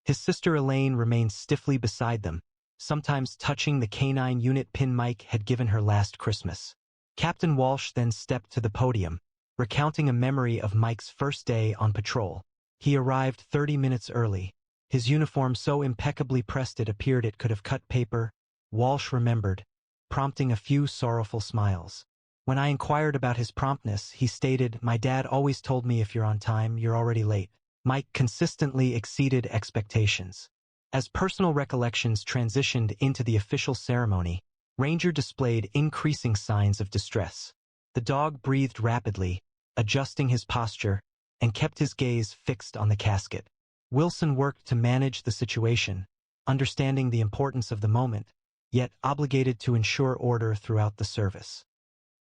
His sister Elaine remained stiffly beside them, sometimes touching the canine unit pin Mike had given her last Christmas. Captain Walsh then stepped to the podium, recounting a memory of Mike's first day on patrol. He arrived 30 minutes early, his uniform so impeccably pressed it appeared it could have cut paper. Walsh remembered, prompting a few sorrowful smiles. When I inquired about his promptness, he stated, "My dad always told me if you're on time, you're already late." Mike consistently exceeded expectations. As personal recollections transitioned into the official ceremony, Ranger displayed increasing signs of distress. The dog breathed rapidly, adjusting his posture, and kept his gaze fixed on the casket. Wilson worked to manage the situation, understanding the importance of the moment, yet obligated to ensure order throughout the service.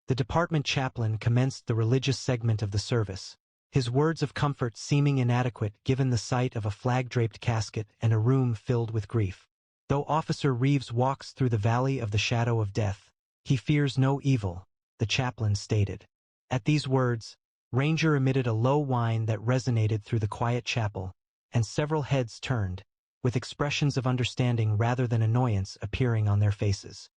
The department chaplain commenced the religious segment of the service, his words of comfort seeming inadequate given the sight of a flag-draped casket and a room filled with grief. Though Officer Reeves walks through the valley of the shadow of death, he fears no evil, the chaplain stated. At these words, Ranger emitted a low whine that resonated through the quiet chapel, and several heads turned, with expressions of understanding rather than annoyance appearing on their faces.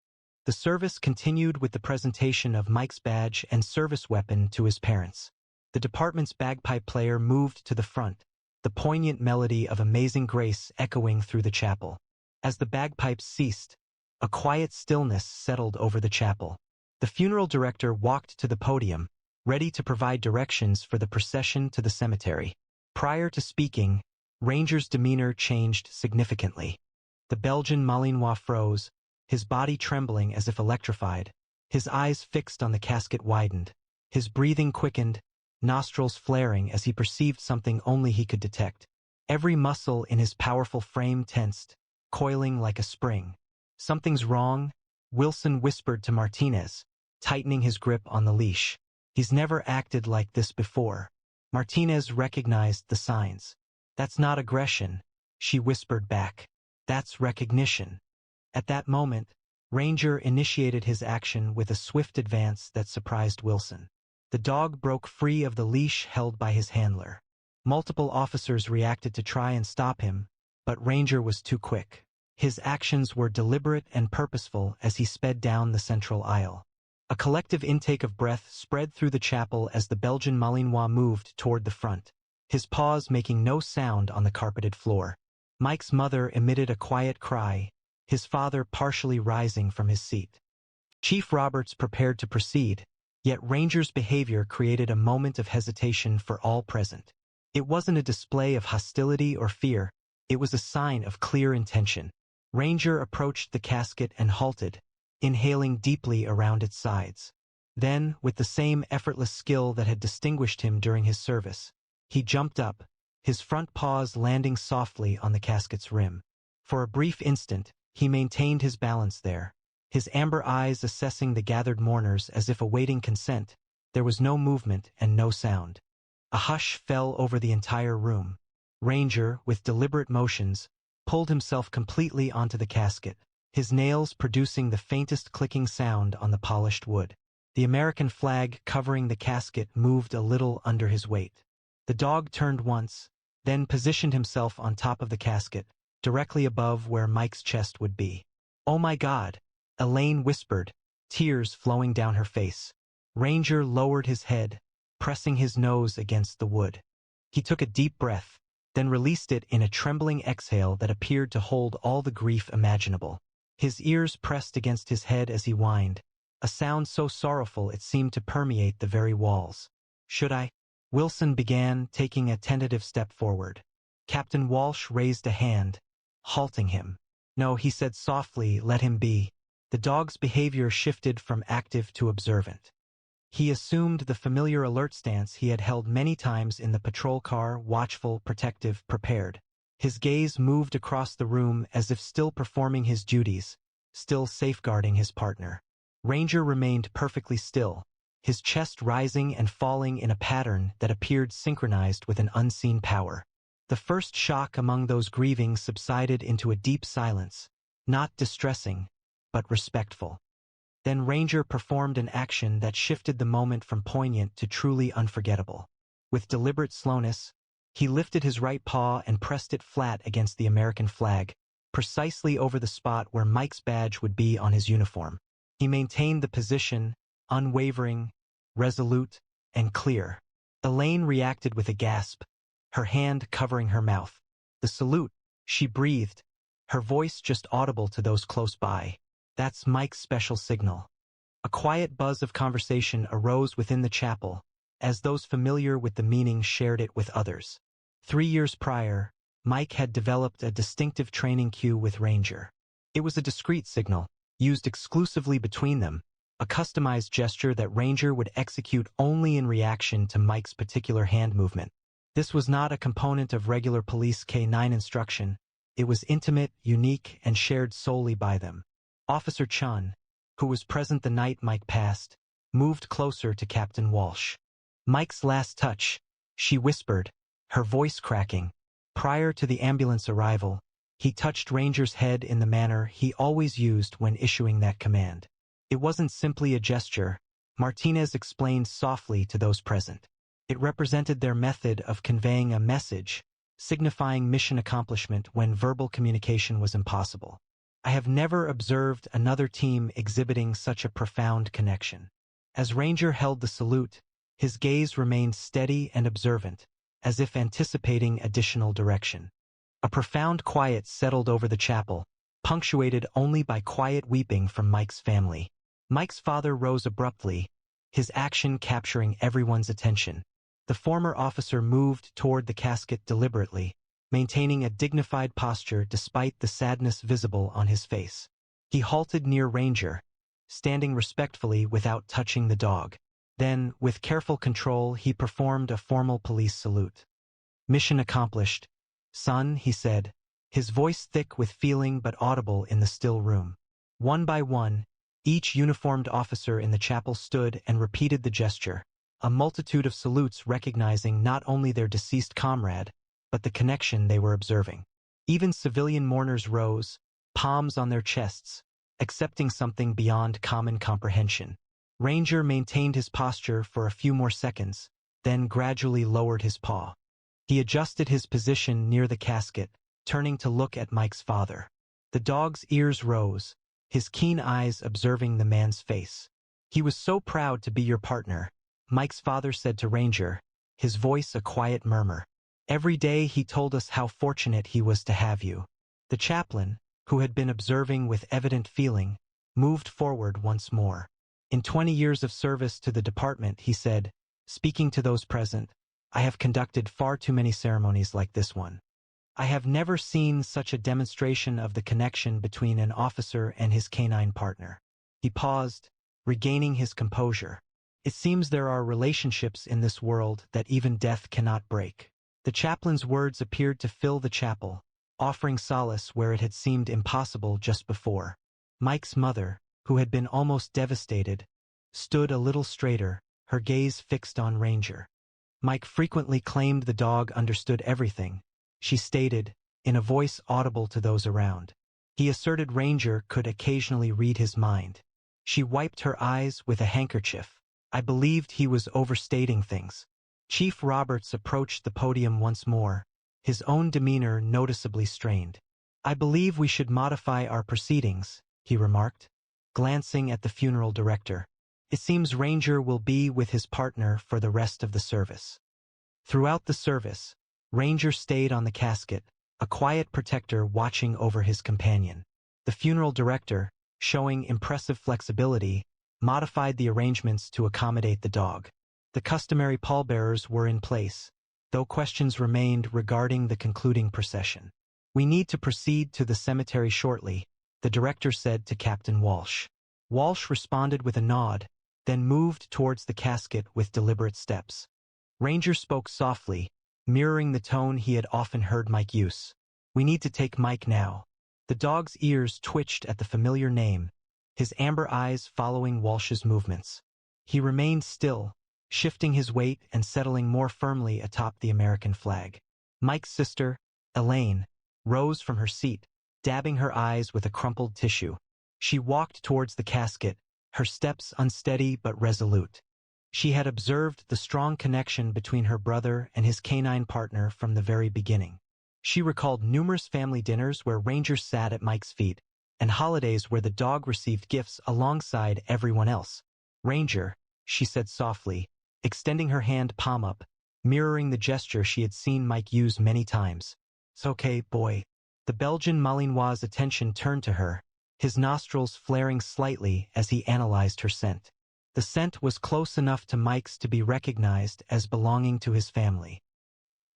The service continued with the presentation of Mike's badge and service weapon to his parents. The department's bagpipe player moved to the front, the poignant melody of Amazing Grace echoing through the chapel. As the bagpipes ceased, a quiet stillness settled over the chapel. The funeral director walked to the podium, ready to provide directions for the procession to the cemetery. Prior to speaking, Ranger's demeanor changed significantly. The Belgian Malinois froze, his body trembling as if electrified. His eyes fixed on the casket widened. His breathing quickened, nostrils flaring as he perceived something only he could detect. Every muscle in his powerful frame tensed, coiling like a spring. "Something's wrong," Wilson whispered to Martinez, tightening his grip on the leash. "He's never acted like this before." Martinez recognized the signs. "That's not aggression," she whispered back. "That's recognition." At that moment, Ranger initiated his action with a swift advance that surprised Wilson. The dog broke free of the leash held by his handler. Multiple officers reacted to try and stop him, but Ranger was too quick. His actions were deliberate and purposeful as he sped down the central aisle. A collective intake of breath spread through the chapel as the Belgian Malinois moved toward the front, his paws making no sound on the carpeted floor. Mike's mother emitted a quiet cry, his father partially rising from his seat. Chief Roberts prepared to proceed, yet Ranger's behavior created a moment of hesitation for all present. It wasn't a display of hostility or fear, it was a sign of clear intention. Ranger approached the casket and halted, inhaling deeply around its sides. Then, with the same effortless skill that had distinguished him during his service, he jumped up, his front paws landing softly on the casket's rim. For a brief instant, he maintained his balance there, his amber eyes assessing the gathered mourners as if awaiting consent. There was no movement and no sound. A hush fell over the entire room. Ranger, with deliberate motions, pulled himself completely onto the casket, his nails producing the faintest clicking sound on the polished wood. The American flag covering the casket moved a little under his weight. The dog turned once, then positioned himself on top of the casket, directly above where Mike's chest would be. "Oh my God," Elaine whispered, tears flowing down her face. Ranger lowered his head, pressing his nose against the wood. He took a deep breath, then released it in a trembling exhale that appeared to hold all the grief imaginable. His ears pressed against his head as he whined, a sound so sorrowful it seemed to permeate the very walls. "Should I?" Wilson began, taking a tentative step forward. Captain Walsh raised a hand, halting him. "No," he said softly, "let him be." The dog's behavior shifted from active to observant. He assumed the familiar alert stance he had held many times in the patrol car, watchful, protective, prepared. His gaze moved across the room as if still performing his duties, still safeguarding his partner. Ranger remained perfectly still, his chest rising and falling in a pattern that appeared synchronized with an unseen power. The first shock among those grieving subsided into a deep silence, not distressing, but respectful. Then Ranger performed an action that shifted the moment from poignant to truly unforgettable. With deliberate slowness, he lifted his right paw and pressed it flat against the American flag, precisely over the spot where Mike's badge would be on his uniform. He maintained the position, unwavering, resolute, and clear. Elaine reacted with a gasp, her hand covering her mouth. "The salute," she breathed, her voice just audible to those close by. "That's Mike's special signal." A quiet buzz of conversation arose within the chapel, as those familiar with the meaning shared it with others. 3 years prior, Mike had developed a distinctive training cue with Ranger. It was a discreet signal, used exclusively between them, a customized gesture that Ranger would execute only in reaction to Mike's particular hand movement. This was not a component of regular police K-9 instruction. It was intimate, unique, and shared solely by them. Officer Chun, who was present the night Mike passed, moved closer to Captain Walsh. "Mike's last touch," she whispered, her voice cracking. Prior to the ambulance arrival, he touched Ranger's head in the manner he always used when issuing that command. It wasn't simply a gesture, Martinez explained softly to those present. It represented their method of conveying a message, signifying mission accomplishment when verbal communication was impossible. I have never observed another team exhibiting such a profound connection. As Ranger held the salute, his gaze remained steady and observant, as if anticipating additional direction. A profound quiet settled over the chapel, punctuated only by quiet weeping from Mike's family. Mike's father rose abruptly, his action capturing everyone's attention. The former officer moved toward the casket deliberately, maintaining a dignified posture despite the sadness visible on his face. He halted near Ranger, standing respectfully without touching the dog. Then, with careful control, he performed a formal police salute. "Mission accomplished, son," he said, his voice thick with feeling but audible in the still room. One by one, each uniformed officer in the chapel stood and repeated the gesture, a multitude of salutes recognizing not only their deceased comrade, but the connection they were observing. Even civilian mourners rose, palms on their chests, accepting something beyond common comprehension. Ranger maintained his posture for a few more seconds, then gradually lowered his paw. He adjusted his position near the casket, turning to look at Mike's father. The dog's ears rose, his keen eyes observing the man's face. "He was so proud to be your partner," Mike's father said to Ranger, his voice a quiet murmur. "Every day he told us how fortunate he was to have you." The chaplain, who had been observing with evident feeling, moved forward once more. "In 20 years of service to the department," he said, speaking to those present, "I have conducted far too many ceremonies like this one. I have never seen such a demonstration of the connection between an officer and his canine partner." He paused, regaining his composure. "It seems there are relationships in this world that even death cannot break." The chaplain's words appeared to fill the chapel, offering solace where it had seemed impossible just before. Mike's mother, who had been almost devastated, stood a little straighter, her gaze fixed on Ranger. Mike frequently claimed the dog understood everything, she stated, in a voice audible to those around. He asserted Ranger could occasionally read his mind. She wiped her eyes with a handkerchief. "I believed he was overstating things." Chief Roberts approached the podium once more, his own demeanor noticeably strained. "I believe we should modify our proceedings," he remarked, glancing at the funeral director. "It seems Ranger will be with his partner for the rest of the service." Throughout the service, Ranger stayed on the casket, a quiet protector watching over his companion. The funeral director, showing impressive flexibility, modified the arrangements to accommodate the dog. The customary pallbearers were in place, though questions remained regarding the concluding procession. "We need to proceed to the cemetery shortly," the director said to Captain Walsh. Walsh responded with a nod, then moved towards the casket with deliberate steps. Ranger spoke softly, mirroring the tone he had often heard Mike use. "We need to take Mike now." The dog's ears twitched at the familiar name, his amber eyes following Walsh's movements. He remained still, shifting his weight and settling more firmly atop the American flag. Mike's sister, Elaine, rose from her seat, dabbing her eyes with a crumpled tissue. She walked towards the casket, her steps unsteady but resolute. She had observed the strong connection between her brother and his canine partner from the very beginning. She recalled numerous family dinners where Ranger sat at Mike's feet, and holidays where the dog received gifts alongside everyone else. "Ranger," she said softly, extending her hand palm up, mirroring the gesture she had seen Mike use many times. "It's okay, boy." The Belgian Malinois' attention turned to her, his nostrils flaring slightly as he analyzed her scent. The scent was close enough to Mike's to be recognized as belonging to his family.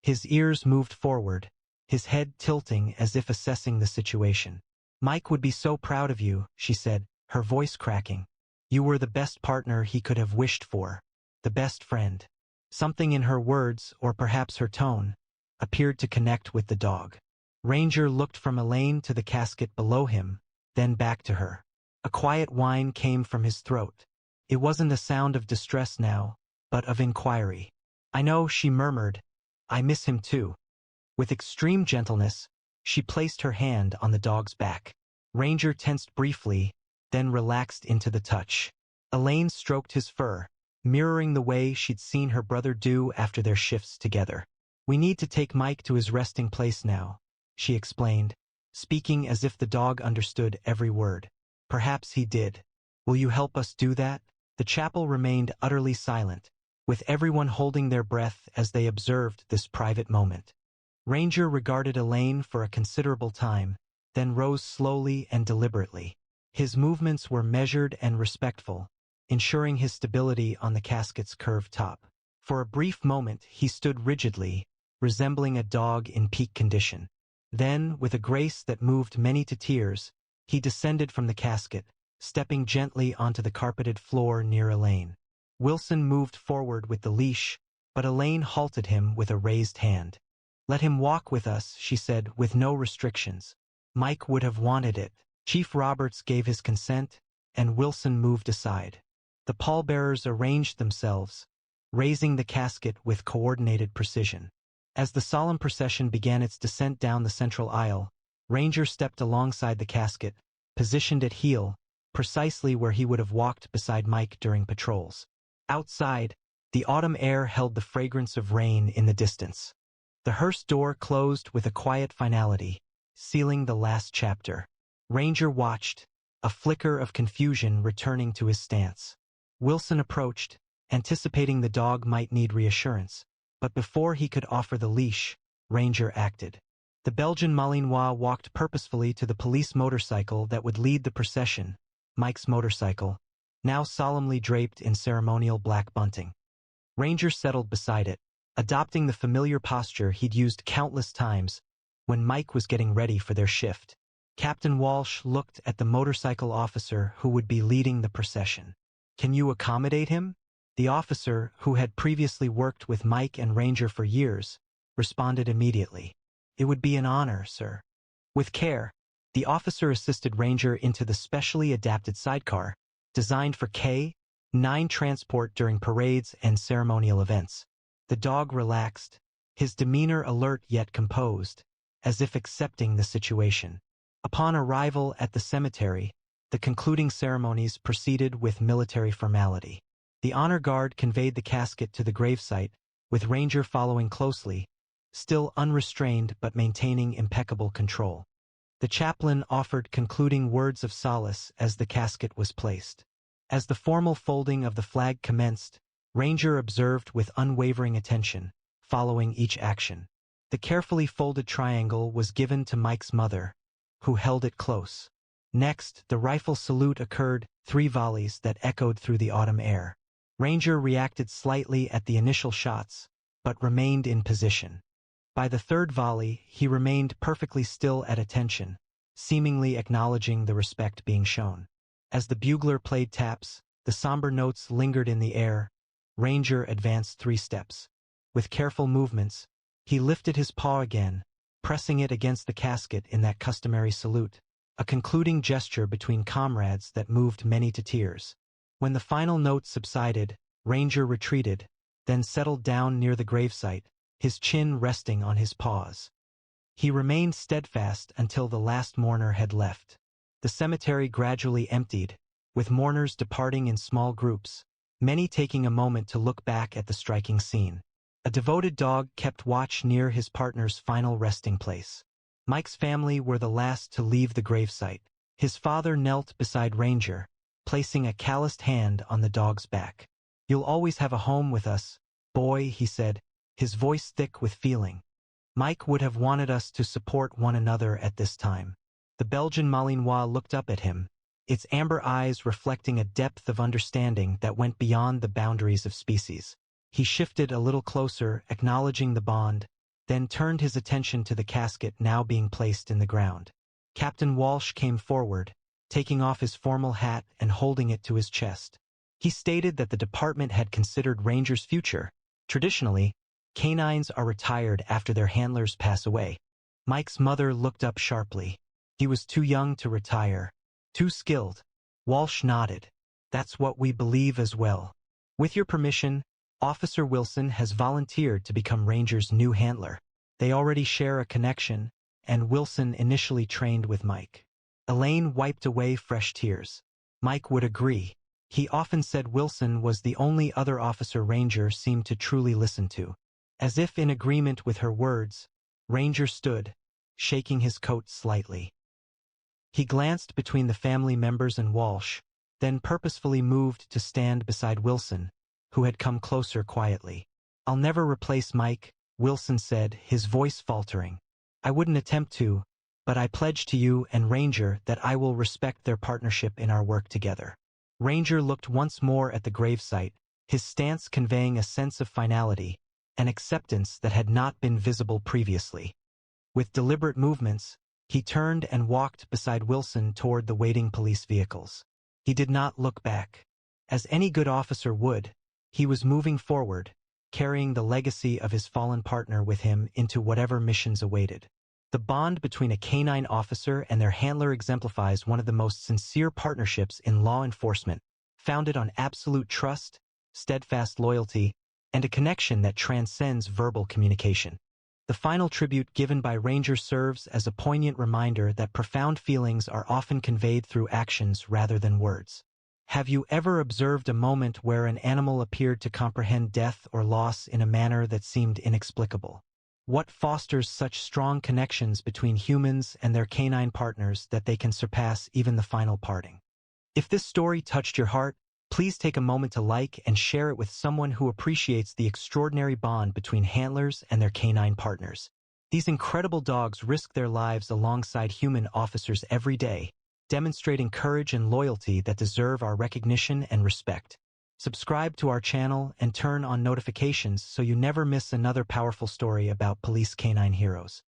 His ears moved forward, his head tilting as if assessing the situation. "Mike would be so proud of you," she said, her voice cracking. You were the best partner he could have wished for, the best friend. Something in her words, or perhaps her tone, appeared to connect with the dog. Ranger looked from Elaine to the casket below him, then back to her. A quiet whine came from his throat. It wasn't a sound of distress now, but of inquiry. I know, she murmured. I miss him too. With extreme gentleness, she placed her hand on the dog's back. Ranger tensed briefly, then relaxed into the touch. Elaine stroked his fur, mirroring the way she'd seen her brother do after their shifts together. We need to take Mike to his resting place now, she explained, speaking as if the dog understood every word. Perhaps he did. Will you help us do that? The chapel remained utterly silent, with everyone holding their breath as they observed this private moment. Ranger regarded Elaine for a considerable time, then rose slowly and deliberately. His movements were measured and respectful, ensuring his stability on the casket's curved top. For a brief moment he stood rigidly, resembling a dog in peak condition. Then, with a grace that moved many to tears, he descended from the casket, stepping gently onto the carpeted floor near Elaine. Wilson moved forward with the leash, but Elaine halted him with a raised hand. Let him walk with us, she said, with no restrictions. Mike would have wanted it. Chief Roberts gave his consent, and Wilson moved aside. The pallbearers arranged themselves, raising the casket with coordinated precision. As the solemn procession began its descent down the central aisle, Ranger stepped alongside the casket, positioned at heel, precisely where he would have walked beside Mike during patrols. Outside, the autumn air held the fragrance of rain in the distance. The hearse door closed with a quiet finality, sealing the last chapter. Ranger watched, a flicker of confusion returning to his stance. Wilson approached, anticipating the dog might need reassurance, but before he could offer the leash, Ranger acted. The Belgian Malinois walked purposefully to the police motorcycle that would lead the procession, Mike's motorcycle, now solemnly draped in ceremonial black bunting. Ranger settled beside it, adopting the familiar posture he'd used countless times when Mike was getting ready for their shift. Captain Walsh looked at the motorcycle officer who would be leading the procession. Can you accommodate him? The officer, who had previously worked with Mike and Ranger for years, responded immediately. It would be an honor, sir. With care, the officer assisted Ranger into the specially adapted sidecar, designed for K-9 transport during parades and ceremonial events. The dog relaxed, his demeanor alert yet composed, as if accepting the situation. Upon arrival at the cemetery, the concluding ceremonies proceeded with military formality. The honor guard conveyed the casket to the gravesite, with Ranger following closely, still unrestrained but maintaining impeccable control. The chaplain offered concluding words of solace as the casket was placed. As the formal folding of the flag commenced, Ranger observed with unwavering attention, following each action. The carefully folded triangle was given to Mike's mother, who held it close. Next, the rifle salute occurred, 3 volleys that echoed through the autumn air. Ranger reacted slightly at the initial shots, but remained in position. By the 3rd volley, he remained perfectly still at attention, seemingly acknowledging the respect being shown. As the bugler played taps, the somber notes lingered in the air. Ranger advanced 3 steps. With careful movements, he lifted his paw again, pressing it against the casket in that customary salute, a concluding gesture between comrades that moved many to tears. When the final note subsided, Ranger retreated, then settled down near the gravesite, his chin resting on his paws. He remained steadfast until the last mourner had left. The cemetery gradually emptied, with mourners departing in small groups, many taking a moment to look back at the striking scene. A devoted dog kept watch near his partner's final resting place. Mike's family were the last to leave the gravesite. His father knelt beside Ranger, placing a calloused hand on the dog's back. You'll always have a home with us, boy, he said, his voice thick with feeling. Mike would have wanted us to support one another at this time. The Belgian Malinois looked up at him, its amber eyes reflecting a depth of understanding that went beyond the boundaries of species. He shifted a little closer, acknowledging the bond, then turned his attention to the casket now being placed in the ground. Captain Walsh came forward, taking off his formal hat and holding it to his chest. He stated that the department had considered Ranger's future. Traditionally, canines are retired after their handlers pass away. Mike's mother looked up sharply. He was too young to retire. Too skilled. Walsh nodded. That's what we believe as well. With your permission, Officer Wilson has volunteered to become Ranger's new handler. They already share a connection, and Wilson initially trained with Mike. Elaine wiped away fresh tears. Mike would agree. He often said Wilson was the only other officer Ranger seemed to truly listen to. As if in agreement with her words, Ranger stood, shaking his coat slightly. He glanced between the family members and Walsh, then purposefully moved to stand beside Wilson, who had come closer quietly. I'll never replace Mike, Wilson said, his voice faltering. I wouldn't attempt to, but I pledge to you and Ranger that I will respect their partnership in our work together. Ranger looked once more at the gravesite, his stance conveying a sense of finality, an acceptance that had not been visible previously. With deliberate movements, he turned and walked beside Wilson toward the waiting police vehicles. He did not look back. As any good officer would, he was moving forward, carrying the legacy of his fallen partner with him into whatever missions awaited. The bond between a canine officer and their handler exemplifies one of the most sincere partnerships in law enforcement, founded on absolute trust, steadfast loyalty, and a connection that transcends verbal communication. The final tribute given by Ranger serves as a poignant reminder that profound feelings are often conveyed through actions rather than words. Have you ever observed a moment where an animal appeared to comprehend death or loss in a manner that seemed inexplicable? What fosters such strong connections between humans and their canine partners that they can surpass even the final parting? If this story touched your heart, please take a moment to like and share it with someone who appreciates the extraordinary bond between handlers and their canine partners. These incredible dogs risk their lives alongside human officers every day, demonstrating courage and loyalty that deserve our recognition and respect. Subscribe to our channel and turn on notifications so you never miss another powerful story about police canine heroes.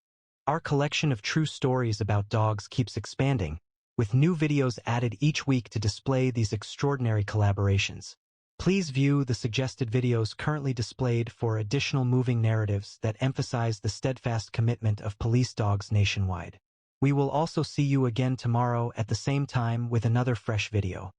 Our collection of true stories about dogs keeps expanding, with new videos added each week to display these extraordinary collaborations. Please view the suggested videos currently displayed for additional moving narratives that emphasize the steadfast commitment of police dogs nationwide. We will also see you again tomorrow at the same time with another fresh video.